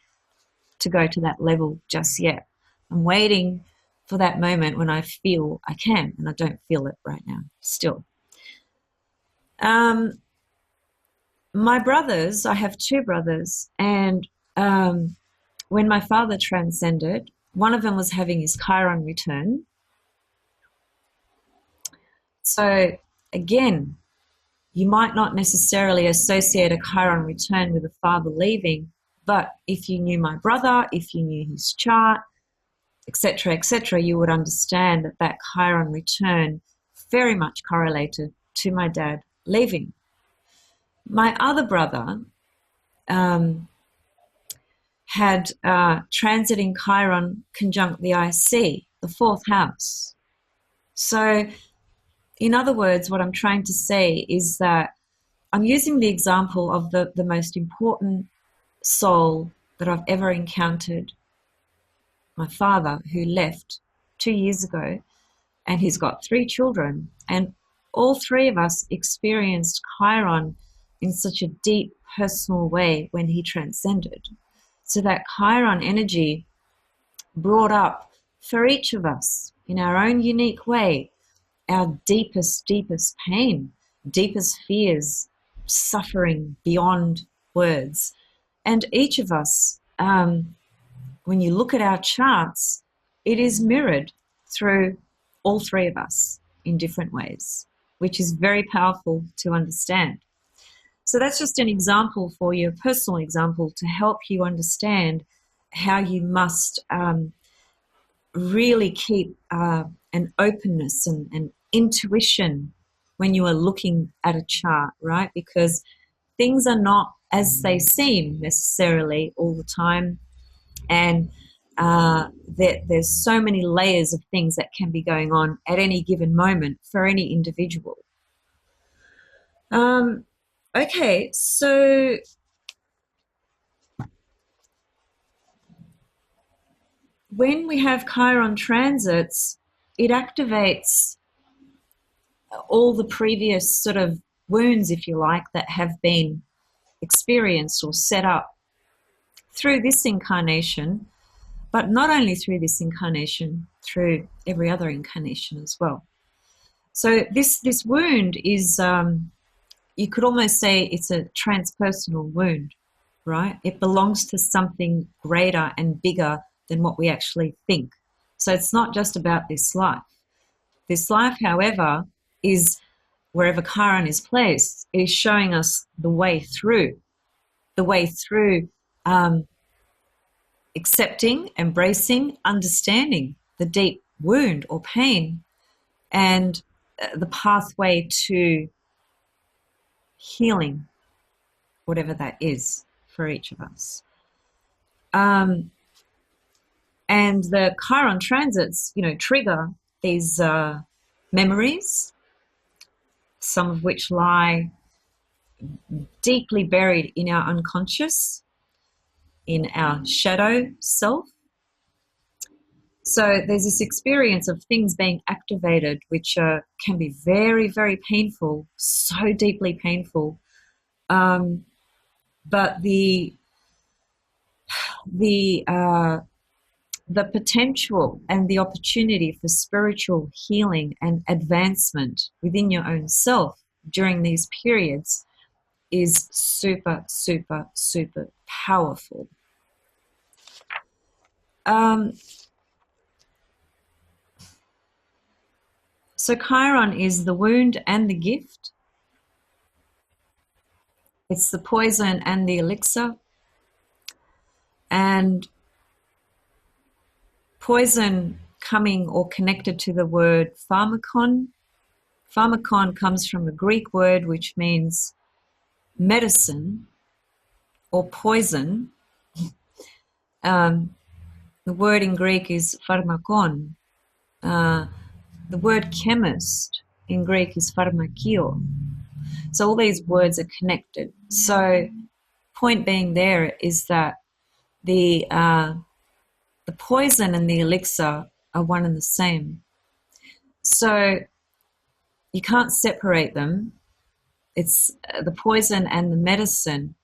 to go to that level just yet. I'm waiting for that moment when I feel I can, and I don't feel it right now still. My brothers, I have two brothers, and when my father transcended, one of them was having his Chiron return. So again, you might not necessarily associate a Chiron return with a father leaving, but if you knew my brother, if you knew his chart, etc., you would understand that that Chiron return very much correlated to my dad leaving. My other brother had transiting Chiron conjunct the IC, the fourth house. So in other words, what I'm trying to say is that I'm using the example of the most important soul that I've ever encountered, my father, who left 2 years ago, and he's got 3 children, and all 3 of us experienced Chiron in such a deep personal way when he transcended. So that Chiron energy brought up for each of us in our own unique way our deepest pain, deepest fears, suffering beyond words. And each of us, when you look at our charts, it is mirrored through all 3 of us in different ways, which is very powerful to understand. So that's just an example for you, a personal example, to help you understand how you must really keep an openness and intuition when you are looking at a chart, right? Because things are not as they seem necessarily all the time. And there's so many layers of things that can be going on at any given moment for any individual. Okay, so when we have Chiron transits, it activates all the previous sort of wounds, if you like, that have been experienced or set up through this incarnation, but not only through this incarnation, through every other incarnation as well. So this wound is, you could almost say it's a transpersonal wound, right? It belongs to something greater and bigger than what we actually think. So it's not just about this life. This life, however, is wherever Chiron is placed, is showing us the way through accepting, embracing, understanding the deep wound or pain, and the pathway to healing, whatever that is for each of us. And the Chiron transits, trigger these memories, some of which lie deeply buried in our unconscious, in our shadow self. So there's this experience of things being activated, which can be very, very painful, so deeply painful. But the potential and the opportunity for spiritual healing and advancement within your own self during these periods is super, super, super powerful. So Chiron is the wound and the gift. It's the poison and the elixir. And poison coming or connected to the word pharmakon. Pharmakon comes from a Greek word which means medicine or poison. The word in Greek is pharmakon. The word chemist in Greek is pharmakio. So all these words are connected. So point being there is that the poison and the elixir are one and the same. So you can't separate them. It's the poison and the medicine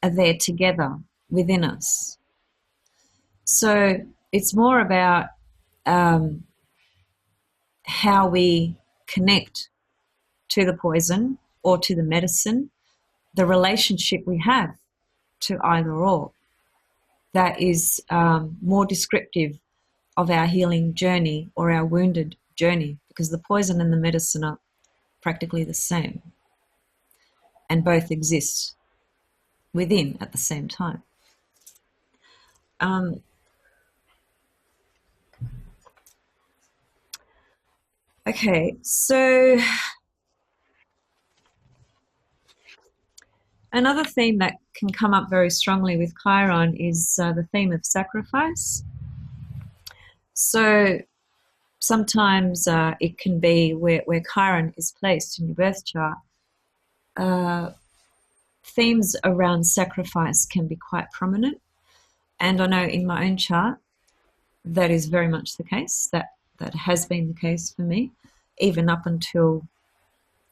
are there together within us. So it's more about how we connect to the poison or to the medicine, the relationship we have to either or. That is more descriptive of our healing journey or our wounded journey, because the poison and the medicine are practically the same and both exist within at the same time. Okay, so another theme that can come up very strongly with Chiron is the theme of sacrifice. So sometimes it can be where Chiron is placed in your birth chart, themes around sacrifice can be quite prominent. And I know in my own chart, that is very much the case. That has been the case for me, even up until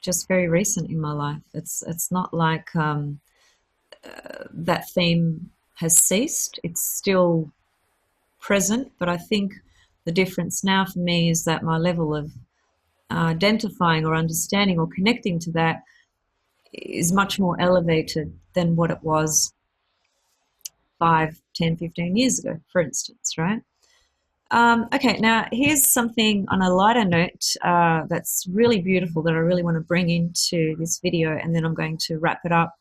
just very recent in my life. It's not like that theme has ceased. It's still present, but I think the difference now for me is that my level of identifying or understanding or connecting to that is much more elevated than what it was 5, 10, 15 years ago, for instance, right? Okay, now here's something on a lighter note that's really beautiful that I really want to bring into this video, and then I'm going to wrap it up.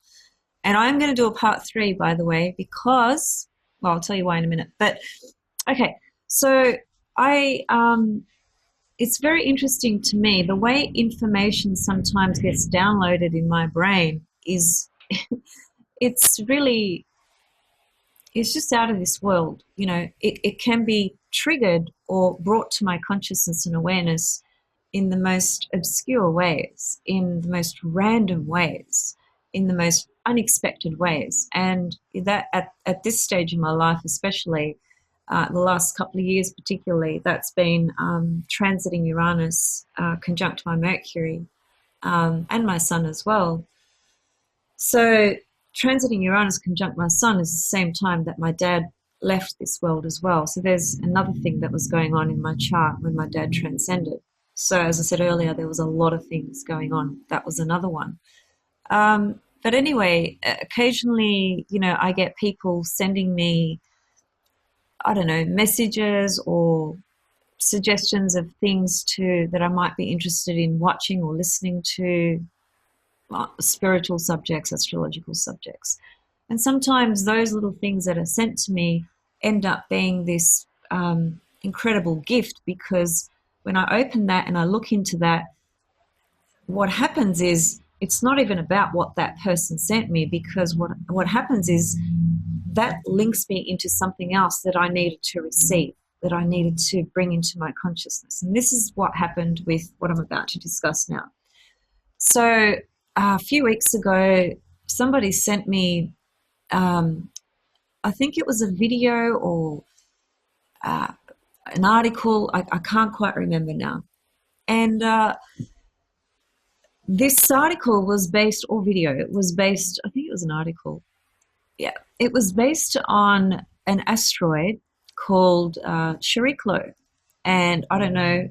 And I'm going to do a part 3, by the way, because, well, I'll tell you why in a minute. But, okay, so it's very interesting to me. The way information sometimes gets downloaded in my brain is, it's just out of this world. It can be triggered or brought to my consciousness and awareness in the most obscure ways, in the most random ways, in the most unexpected ways. And that at this stage in my life especially, the last couple of years particularly, that's been transiting Uranus conjunct my Mercury and my Sun as well. So transiting Uranus conjunct my Sun is the same time that my dad left this world as well. So there's another thing that was going on in my chart when my dad transcended. So as I said earlier, there was a lot of things going on. That was another one. But anyway, occasionally, I get people sending me, I don't know, messages or suggestions of things that I might be interested in watching or listening to, spiritual subjects, astrological subjects. And sometimes those little things that are sent to me end up being this incredible gift, because when I open that and I look into that, what happens is it's not even about what that person sent me, because what happens is that links me into something else that I needed to receive, that I needed to bring into my consciousness. And this is what happened with what I'm about to discuss now. So a few weeks ago, somebody sent me, I think it was a video or an article. I can't quite remember now. And this article was based, or video, it was based, I think it was an article. Yeah, it was based on an asteroid called Chariklo. And I don't know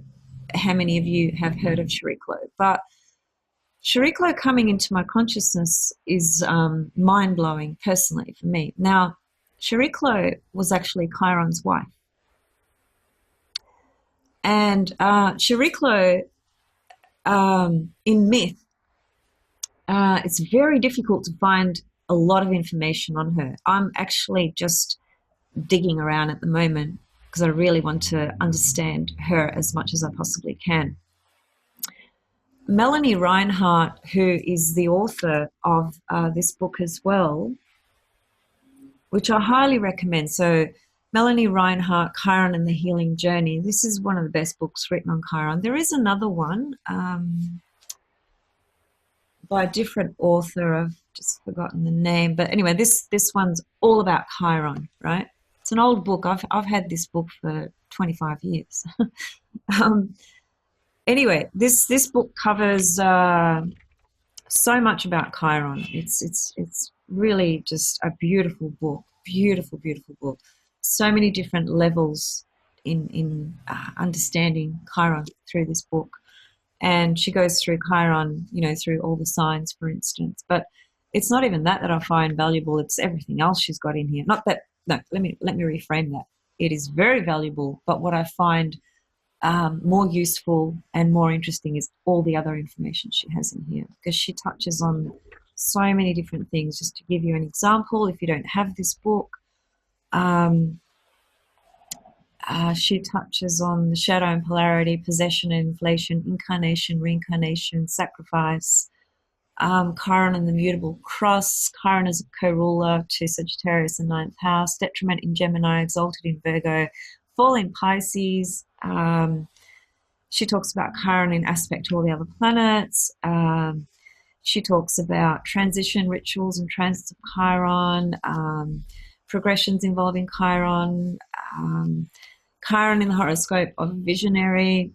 how many of you have heard of Chariklo, but Chariklo coming into my consciousness is mind-blowing personally for me. Now, Chariklo was actually Chiron's wife. And Chariklo, in myth, it's very difficult to find a lot of information on her. I'm actually just digging around at the moment because I really want to understand her as much as I possibly can. Melanie R, who is the author of this book as well, which I highly recommend. So Melanie R, Chiron and the Healing Journey. This is one of the best books written on Chiron. There is another one by a different author. I've just forgotten the name. But anyway, this one's all about Chiron, right? It's an old book. I've had this book for 25 years. Anyway, this book covers so much about Chiron. It's really just a beautiful book, beautiful book. So many different levels in understanding Chiron through this book, and she goes through Chiron, through all the signs, for instance. But it's not even that I find valuable. It's everything else she's got in here. Not that. No, let me reframe that. It is very valuable, but what I find more useful and more interesting is all the other information she has in here, because she touches on so many different things. Just to give you an example, if you don't have this book, she touches on the shadow and polarity, possession and inflation, incarnation, reincarnation, sacrifice, Chiron and the mutable cross, Chiron as a co-ruler to Sagittarius and ninth house, detriment in Gemini, exalted in Virgo, fall in Pisces. She talks about Chiron in aspect to all the other planets. She talks about transition rituals and transits of Chiron, progressions involving Chiron, Chiron in the horoscope of Visionary.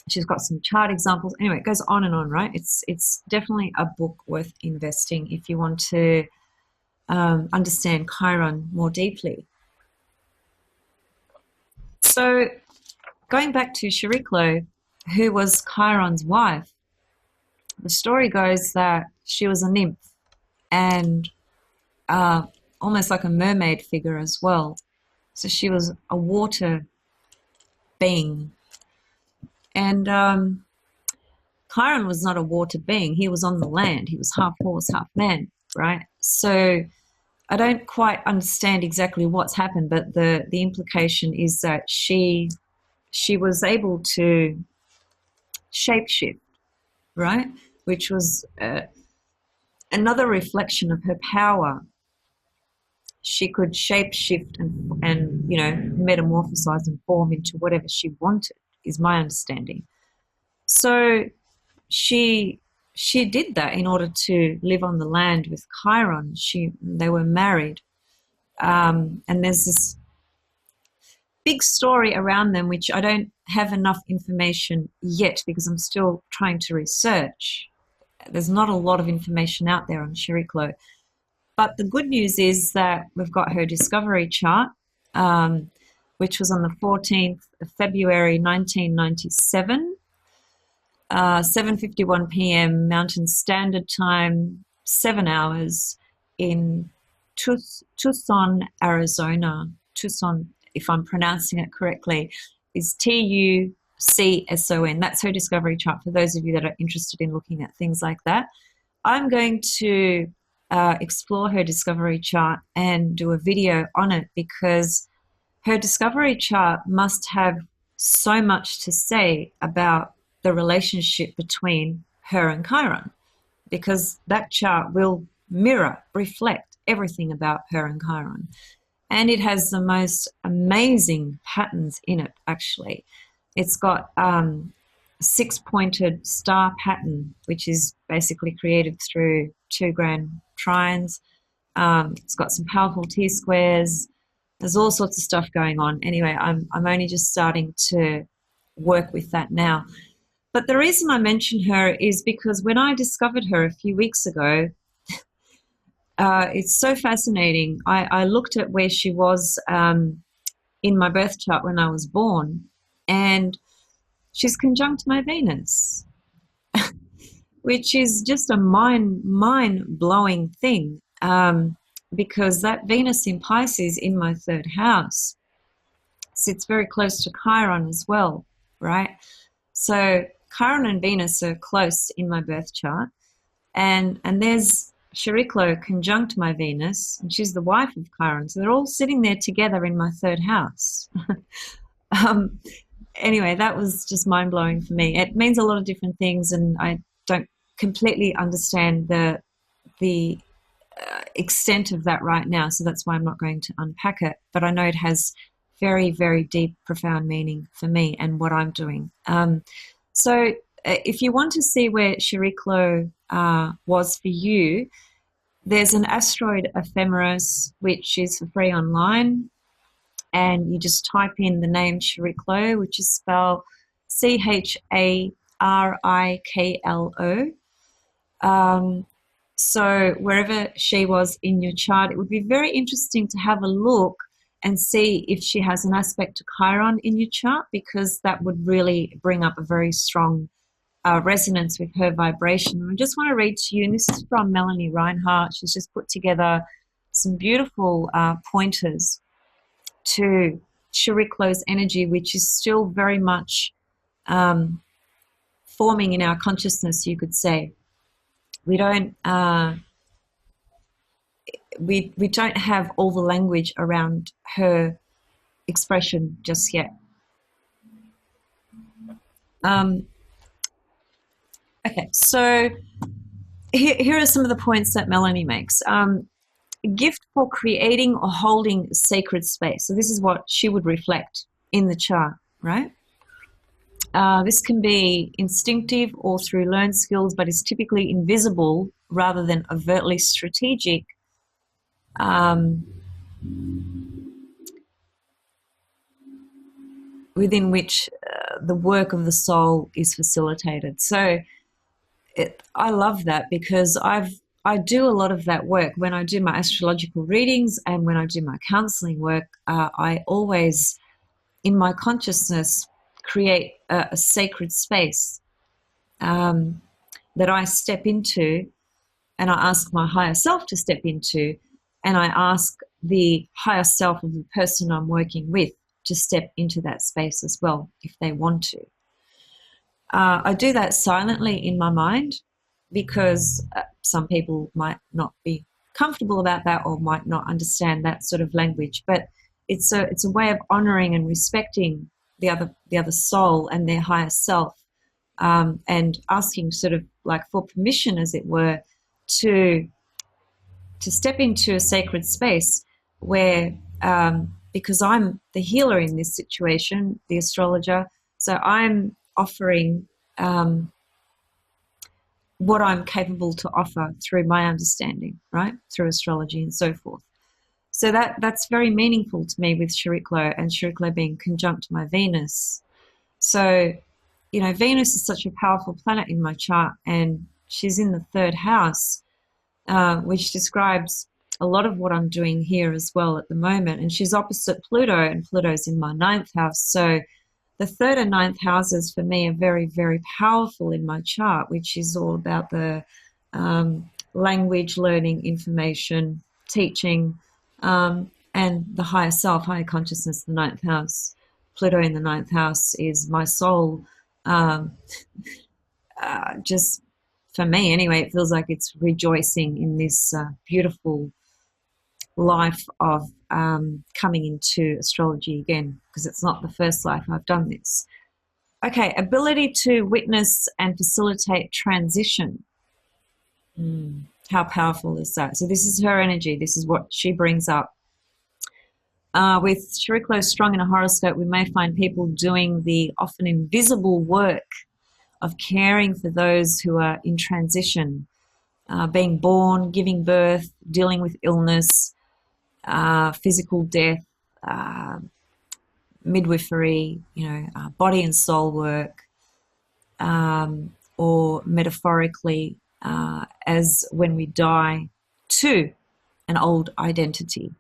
She's got some chart examples. Anyway, it goes on and on, right? It's definitely a book worth investing if you want to understand Chiron more deeply. So going back to Chariklo, who was Chiron's wife, the story goes that she was a nymph and almost like a mermaid figure as well. So she was a water being. And Chiron was not a water being. He was on the land. He was half horse, half man, right? So I don't quite understand exactly what's happened, but the implication is that she was able to shapeshift, right? Which was another reflection of her power. She could shapeshift and metamorphosize and form into whatever she wanted, is my understanding. So she did that in order to live on the land with Chiron. They were married, and there's this big story around them, which I don't have enough information yet because I'm still trying to research. There's not a lot of information out there on Chariklo. But the good news is that we've got her discovery chart, which was on the 14th of February 1997, 7:51 p.m. Mountain Standard Time, 7 hours in Tucson, Arizona. Tucson, if I'm pronouncing it correctly, is Tucson. That's her discovery chart for those of you that are interested in looking at things like that. I'm going to explore her discovery chart and do a video on it because her discovery chart must have so much to say about the relationship between her and Chiron, because that chart will reflect everything about her and Chiron. And it has the most amazing patterns in it, actually. It's got six-pointed star pattern, which is basically created through 2 grand trines. It's got some powerful T-squares. There's all sorts of stuff going on. Anyway, I'm only just starting to work with that now. But the reason I mention her is because when I discovered her a few weeks ago, it's so fascinating. I looked at where she was in my birth chart when I was born, and she's conjunct my Venus, which is just a mind-blowing thing, because that Venus in Pisces in my 3rd house sits very close to Chiron as well, right? So Chiron and Venus are close in my birth chart, and there's Chariklo conjunct my Venus, and she's the wife of Chiron. So they're all sitting there together in my 3rd house. Anyway, that was just mind-blowing for me. It means a lot of different things, and I don't completely understand the extent of that right now, so that's why I'm not going to unpack it. But I know it has very, very deep, profound meaning for me and what I'm doing. So if you want to see where Chariklo was for you, there's an Asteroid Ephemeris, which is for free online, and you just type in the name Chariklo, which is spelled Chariklo. So wherever she was in your chart, it would be very interesting to have a look and see if she has an aspect to Chiron in your chart, because that would really bring up a very strong resonance with her vibration. And I just want to read to you, and this is from Melanie R. She's just put together some beautiful pointers to Chariklo's energy, which is still very much forming in our consciousness, you could say. We don't we don't have all the language around her expression just yet. Okay, so here are some of the points that Melanie makes. Gift for creating or holding sacred space. So this is what she would reflect in the chart, right? This can be instinctive or through learned skills, but is typically invisible rather than overtly strategic. Within which the work of the soul is facilitated. So I love that, because I do a lot of that work when I do my astrological readings and when I do my counseling work. I always, in my consciousness, create a sacred space that I step into, and I ask my higher self to step into, and I ask the higher self of the person I'm working with to step into that space as well, if they want to. I do that silently in my mind, because some people might not be comfortable about that or might not understand that sort of language. But it's a way of honoring and respecting the other soul and their higher self, and asking sort of like for permission, as it were, to step into a sacred space where, because I'm the healer in this situation, the astrologer, so I'm offering what I'm capable to offer through my understanding, right, through astrology and so forth. So that's very meaningful to me with Chariklo, and Chariklo being conjunct my Venus. So, you know, Venus is such a powerful planet in my chart, and she's in the third house, which describes a lot of what I'm doing here as well at the moment. And she's opposite Pluto, and Pluto's in my ninth house. So the third and ninth houses for me are very, very powerful in my chart, which is all about the language, learning, information, teaching, and the higher self, higher consciousness, the ninth house. Pluto in the ninth house is my soul. Just for me, anyway, it feels like it's rejoicing in this beautiful life of coming into astrology again, because it's not the first life I've done this. Okay, ability to witness and facilitate transition. How powerful is that? So this is her energy. This is what she brings up. With Chariklo strong in a horoscope, we may find people doing the often invisible work of caring for those who are in transition, being born, giving birth, dealing with illness, physical death, midwifery, body and soul work, or metaphorically, as when we die to an old identity,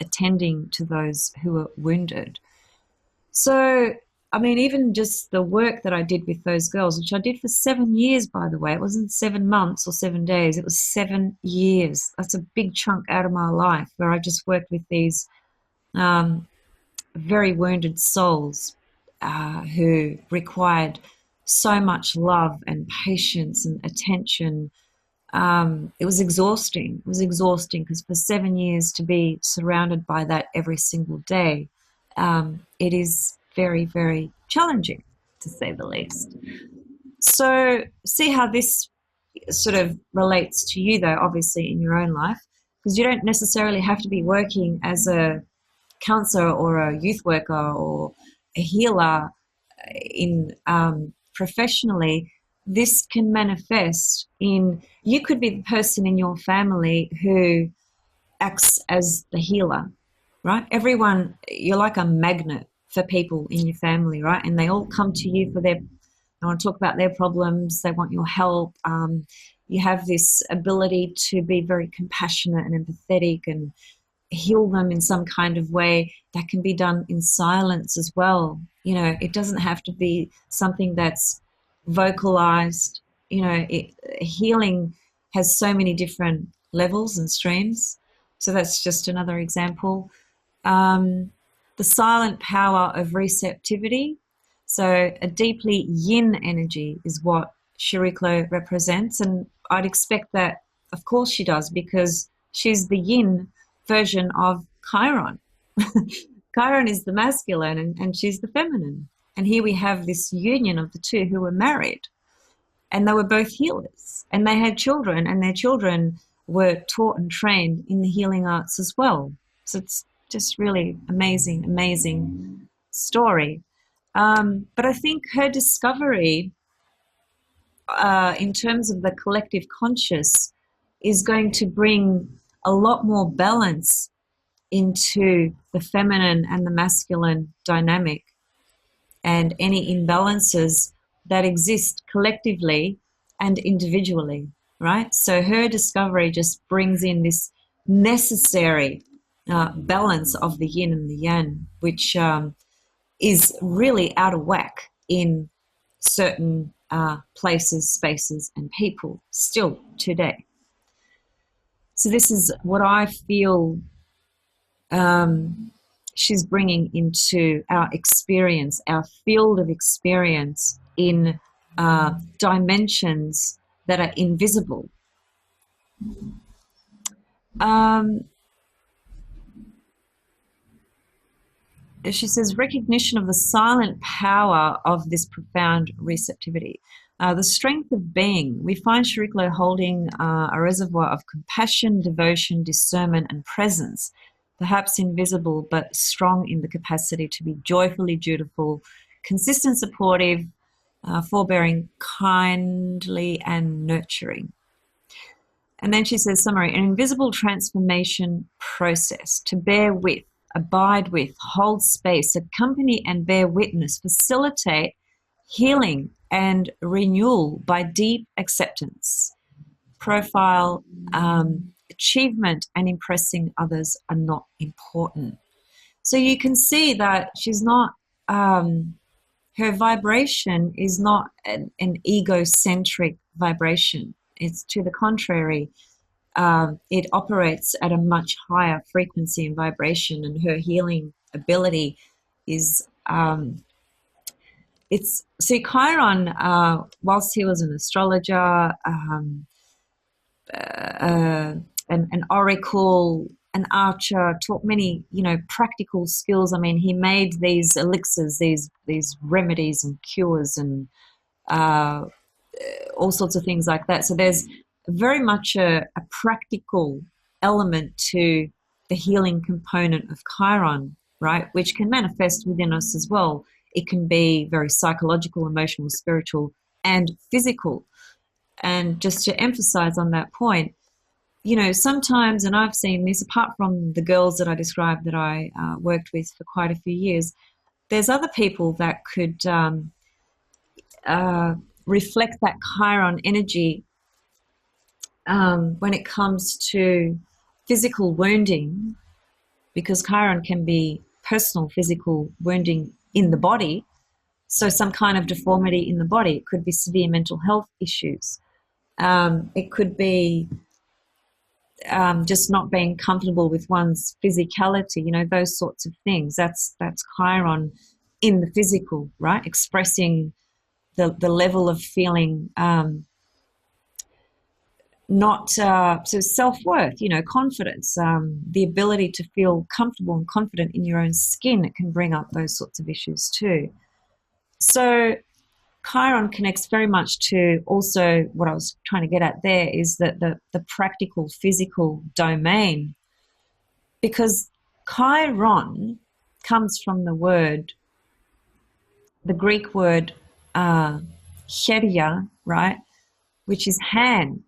attending to those who are wounded. So, I mean, even just the work that I did with those girls, which I did for 7 years, by the way, it wasn't 7 months or 7 days, it was 7 years. That's a big chunk out of my life where I just worked with these very wounded souls who required so much love and patience and attention. It was exhausting. It was exhausting because for 7 years to be surrounded by that every single day, it is very, very challenging, to say the least. So see how this sort of relates to you, though, obviously, in your own life, because you don't necessarily have to be working as a counselor or a youth worker or a healer in professionally. This can manifest in, you could be the person in your family who acts as the healer, right? Everyone, you're like a magnet for people in your family, right? And they all come to you for they want to talk about their problems, they want your help. You have this ability to be very compassionate and empathetic and heal them in some kind of way. That can be done in silence as well. It doesn't have to be something that's vocalized. Healing has so many different levels and streams. So that's just another example. The silent power of receptivity. So a deeply yin energy is what Chariklo represents. And I'd expect that, of course she does, because she's the yin version of Chiron. Chiron is the masculine and she's the feminine. And here we have this union of the two who were married. And they were both healers. And they had children, and their children were taught and trained in the healing arts as well. So it's just really amazing, amazing story. But I think her discovery in terms of the collective conscious is going to bring a lot more balance into the feminine and the masculine dynamic, and any imbalances that exist collectively and individually, right? So her discovery just brings in this necessary balance of the yin and the yang, which is really out of whack in certain places, spaces, and people still today. So this is what I feel she's bringing into our experience, our field of experience in dimensions that are invisible. She says, recognition of the silent power of this profound receptivity. The strength of being. We find Chariklo holding a reservoir of compassion, devotion, discernment, and presence, perhaps invisible but strong in the capacity to be joyfully dutiful, consistent, supportive, forbearing, kindly, and nurturing. And then she says, summary, an invisible transformation process to bear with, abide with, hold space, accompany and bear witness, facilitate healing and renewal by deep acceptance. Profile, achievement and impressing others are not important. So you can see that she's not, her vibration is not an egocentric vibration. It's to the contrary. It operates at a much higher frequency and vibration, and her healing ability is, it's, see, Chiron, whilst he was an astrologer, an oracle, an archer, taught many, practical skills. I mean, he made these elixirs, these remedies and cures and all sorts of things like that. So there's very much a practical element to the healing component of Chiron, right, which can manifest within us as well. It can be very psychological, emotional, spiritual, and physical. And just to emphasize on that point, sometimes, and I've seen this, apart from the girls that I described that I worked with for quite a few years, there's other people that could reflect that Chiron energy when it comes to physical wounding, because Chiron can be personal physical wounding in the body. So some kind of deformity in the body. It could be severe mental health issues. It could be just not being comfortable with one's physicality, those sorts of things. That's Chiron in the physical, right? Expressing the level of feeling not so self-worth, confidence, the ability to feel comfortable and confident in your own skin. It can bring up those sorts of issues too. So Chiron connects very much to also what I was trying to get at there, is that the practical physical domain, because Chiron comes from the Greek word cheria, right, which is hand.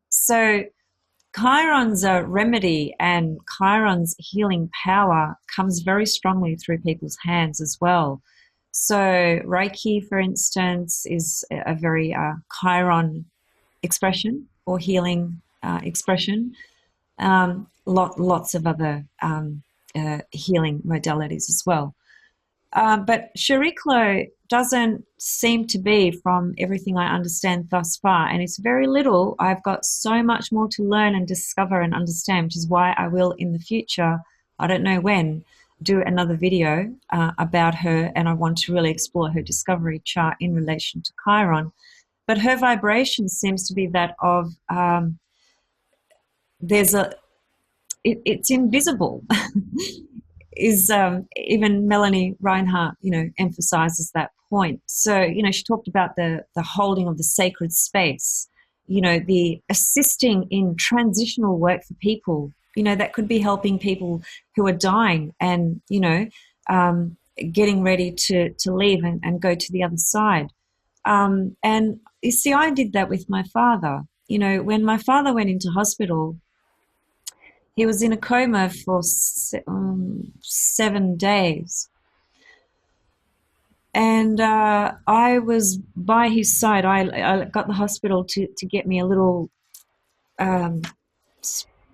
So Chiron's remedy and Chiron's healing power comes very strongly through people's hands as well. So Reiki, for instance, is a very Chiron expression or healing expression. Lots of other healing modalities as well. But Chariklo doesn't seem to be, from everything I understand thus far, and it's very little. I've got so much more to learn and discover and understand, which is why I will in the future, I don't know when, do another video about her, and I want to really explore her discovery chart in relation to Chiron. But her vibration seems to be that of it's invisible. Is even Melanie R, emphasizes that point. So, she talked about the holding of the sacred space, the assisting in transitional work for people, that could be helping people who are dying and, getting ready to leave and go to the other side. And you see, I did that with my father. When my father went into hospital, he was in a coma for 7 days. And I was by his side. I got the hospital to get me a little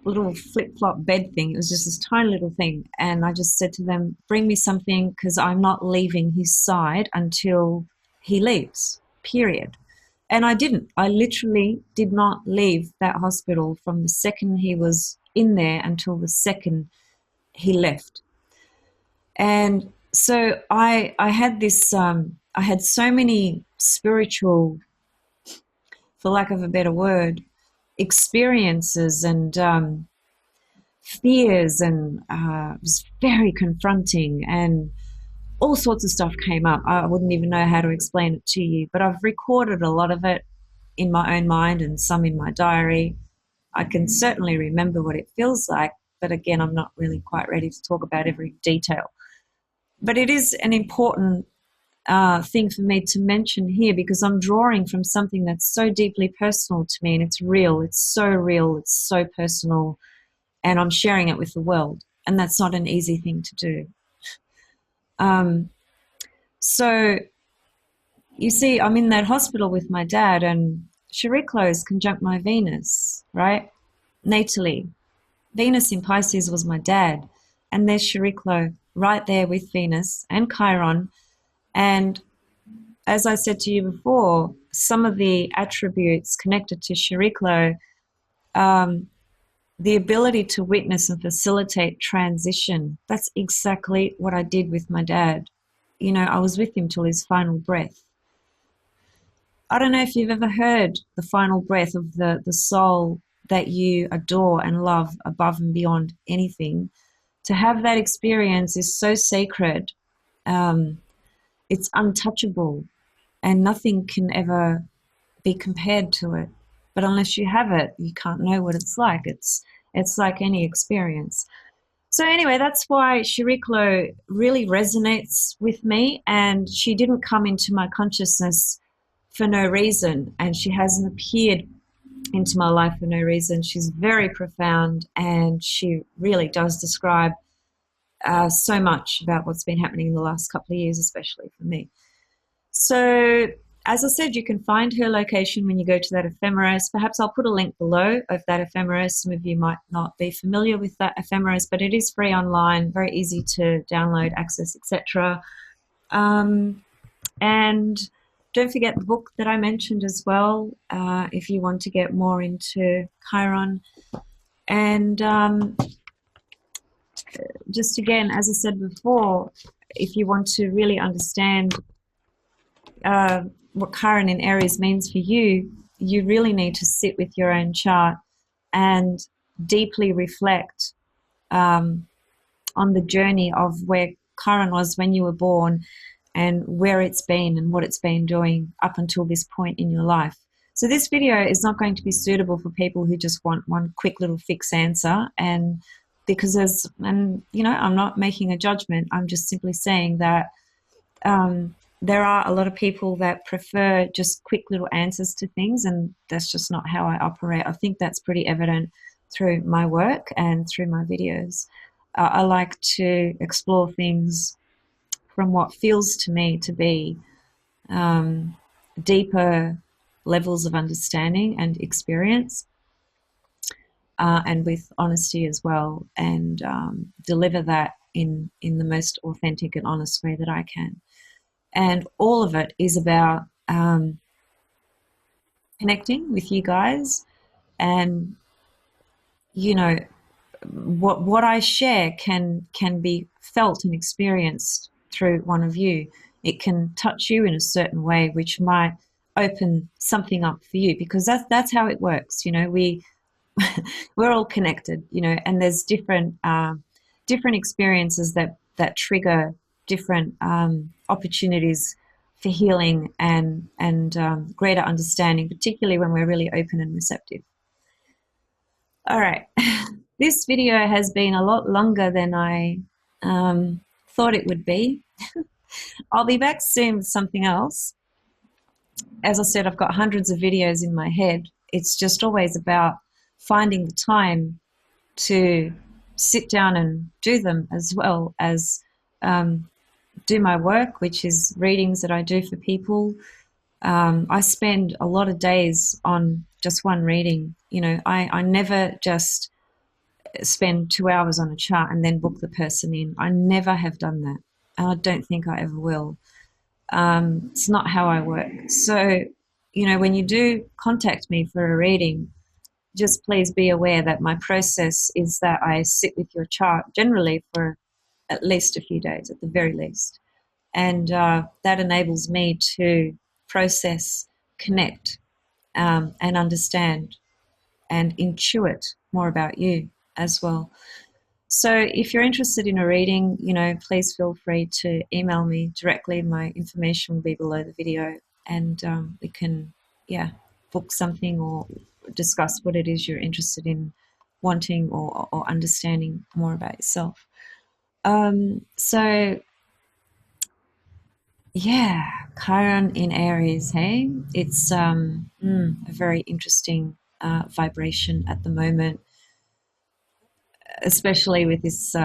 flip-flop bed thing. It was just this tiny little thing. And I just said to them, bring me something, because I'm not leaving his side until he leaves, period. And I didn't. I literally did not leave that hospital from the second he was in there until the second he left. And so I had this, I had so many spiritual, for lack of a better word, experiences and fears, and it was very confronting, and all sorts of stuff came up. I wouldn't even know how to explain it to you, but I've recorded a lot of it in my own mind and some in my diary. I can certainly remember what it feels like, but again, I'm not really quite ready to talk about every detail. But it is an important thing for me to mention here, because I'm drawing from something that's so deeply personal to me, and it's real. It's so real. It's so personal, and I'm sharing it with the world, and that's not an easy thing to do. So you see, I'm in that hospital with my dad, and Chariklo is conjunct my Venus, right? Natally. Venus in Pisces was my dad, and there's Chariklo right there with Venus and Chiron. And as I said to you before, some of the attributes connected to Chariklo, the ability to witness and facilitate transition. That's exactly what I did with my dad. You know, I was with him till his final breath. I don't know if you've ever heard the final breath of the soul that you adore and love above and beyond anything. To have that experience is so sacred. It's untouchable, and nothing can ever be compared to it. But unless you have it, you can't know what it's like. It's like any experience. So anyway, that's why Chariklo really resonates with me, and she didn't come into my consciousness for no reason, and she hasn't appeared into my life for no reason. She's very profound, and she really does describe so much about what's been happening in the last couple of years, especially for me. So as I said, you can find her location when you go to that ephemeris. Perhaps I'll put a link below of that ephemeris. Some of you might not be familiar with that ephemeris, but it is free online, very easy to download, access, etc. And don't forget the book that I mentioned as well, if you want to get more into Chiron. And just again, as I said before, if you want to really understand what Chiron in Aries means for you, you really need to sit with your own chart and deeply reflect on the journey of where Chiron was when you were born, and where it's been and what it's been doing up until this point in your life. So this video is not going to be suitable for people who just want one quick little fix answer, and because you know, I'm not making a judgment. I'm just simply saying that there are a lot of people that prefer just quick little answers to things, and that's just not how I operate. I think that's pretty evident through my work and through my videos. I like to explore things from what feels to me to be deeper levels of understanding and experience, and with honesty as well, and deliver that in the most authentic and honest way that I can. And all of it is about connecting with you guys, and you know, what I share can be felt and experienced through one of you. It can touch you in a certain way, which might open something up for you, because that's how it works. You know, we're all connected. You know, and there's different experiences that trigger different opportunities for healing and greater understanding, particularly when we're really open and receptive. All right. This video has been a lot longer than I thought it would be. I'll be back soon with something else. As I said, I've got hundreds of videos in my head. It's just always about finding the time to sit down and do them, as well as do my work, which is readings that I do for people. I spend a lot of days on just one reading. You know, I never just spend 2 hours on a chart and then book the person in. I never have done that, and I don't think I ever will. It's not how I work. So, you know, when you do contact me for a reading, just please be aware that my process is that I sit with your chart generally for at least a few days, at the very least. And that enables me to process, connect, and understand and intuit more about you as well. So if you're interested in a reading, you know, please feel free to email me directly. My information will be below the video, and we can, book something or discuss what it is you're interested in wanting or understanding more about yourself. So Yeah, Chiron in Aries, hey? It's a very interesting vibration at the moment, especially with this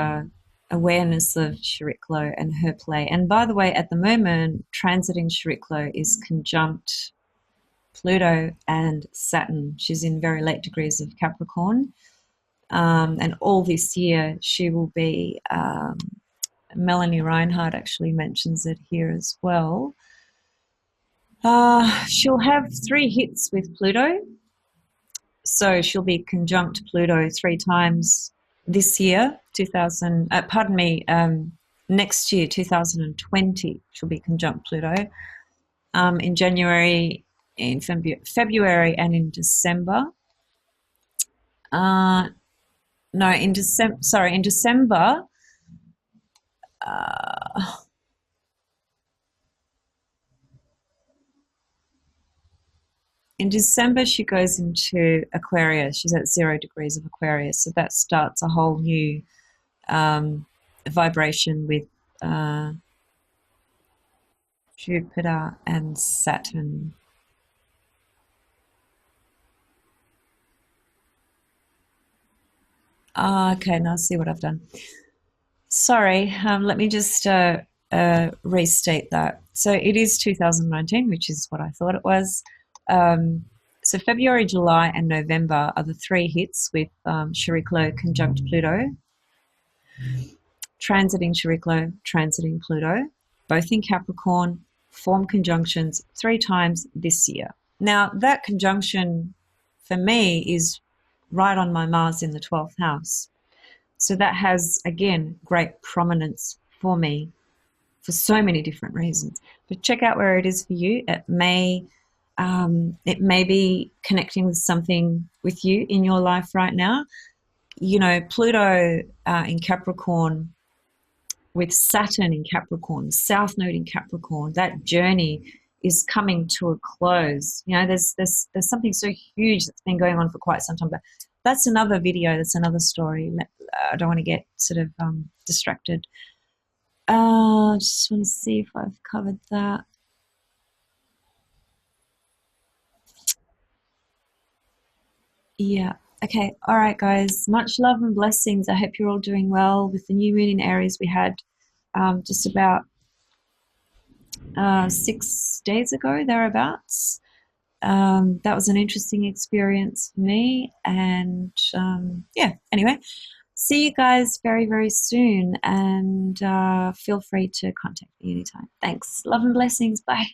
awareness of Chariklo and her play. And by the way, at the moment, transiting Chariklo is conjunct Pluto and Saturn. She's in very late degrees of Capricorn. And all this year, she will be, Melanie Reinhardt actually mentions it here as well. She'll have 3 hits with Pluto. So she'll be conjunct Pluto 3 times this year, 2000, pardon me, next year, 2020, she'll be conjunct Pluto. In January, in February, and in December. Uh, no, in December, sorry, in December, uh, in December, she goes into Aquarius. She's at 0 degrees of Aquarius. So that starts a whole new vibration with uh, Jupiter and Saturn. Okay, now see what I've done. Sorry, let me just restate that. So it is 2019, which is what I thought it was. So February, July, and November are the 3 hits with Chariklo conjunct Pluto, transiting Chariklo, transiting Pluto, both in Capricorn, form conjunctions 3 times this year. Now, that conjunction for me is right on my Mars in the 12th house. So that has, again, great prominence for me for so many different reasons. But check out where it is for you. It may be connecting with something with you in your life right now. You know, Pluto in Capricorn with Saturn in Capricorn, South Node in Capricorn, that journey is coming to a close. You know, there's something so huge that's been going on for quite some time. But that's another video. That's another story. I don't want to get sort of distracted. Just want to see if I've covered that. Yeah. Okay. All right, guys. Much love and blessings. I hope you're all doing well. With the new moon in Aries, we had just about 6 days ago, thereabouts. That was an interesting experience for me. And yeah, anyway, see you guys very, very soon. And feel free to contact me anytime. Thanks. Love and blessings. Bye.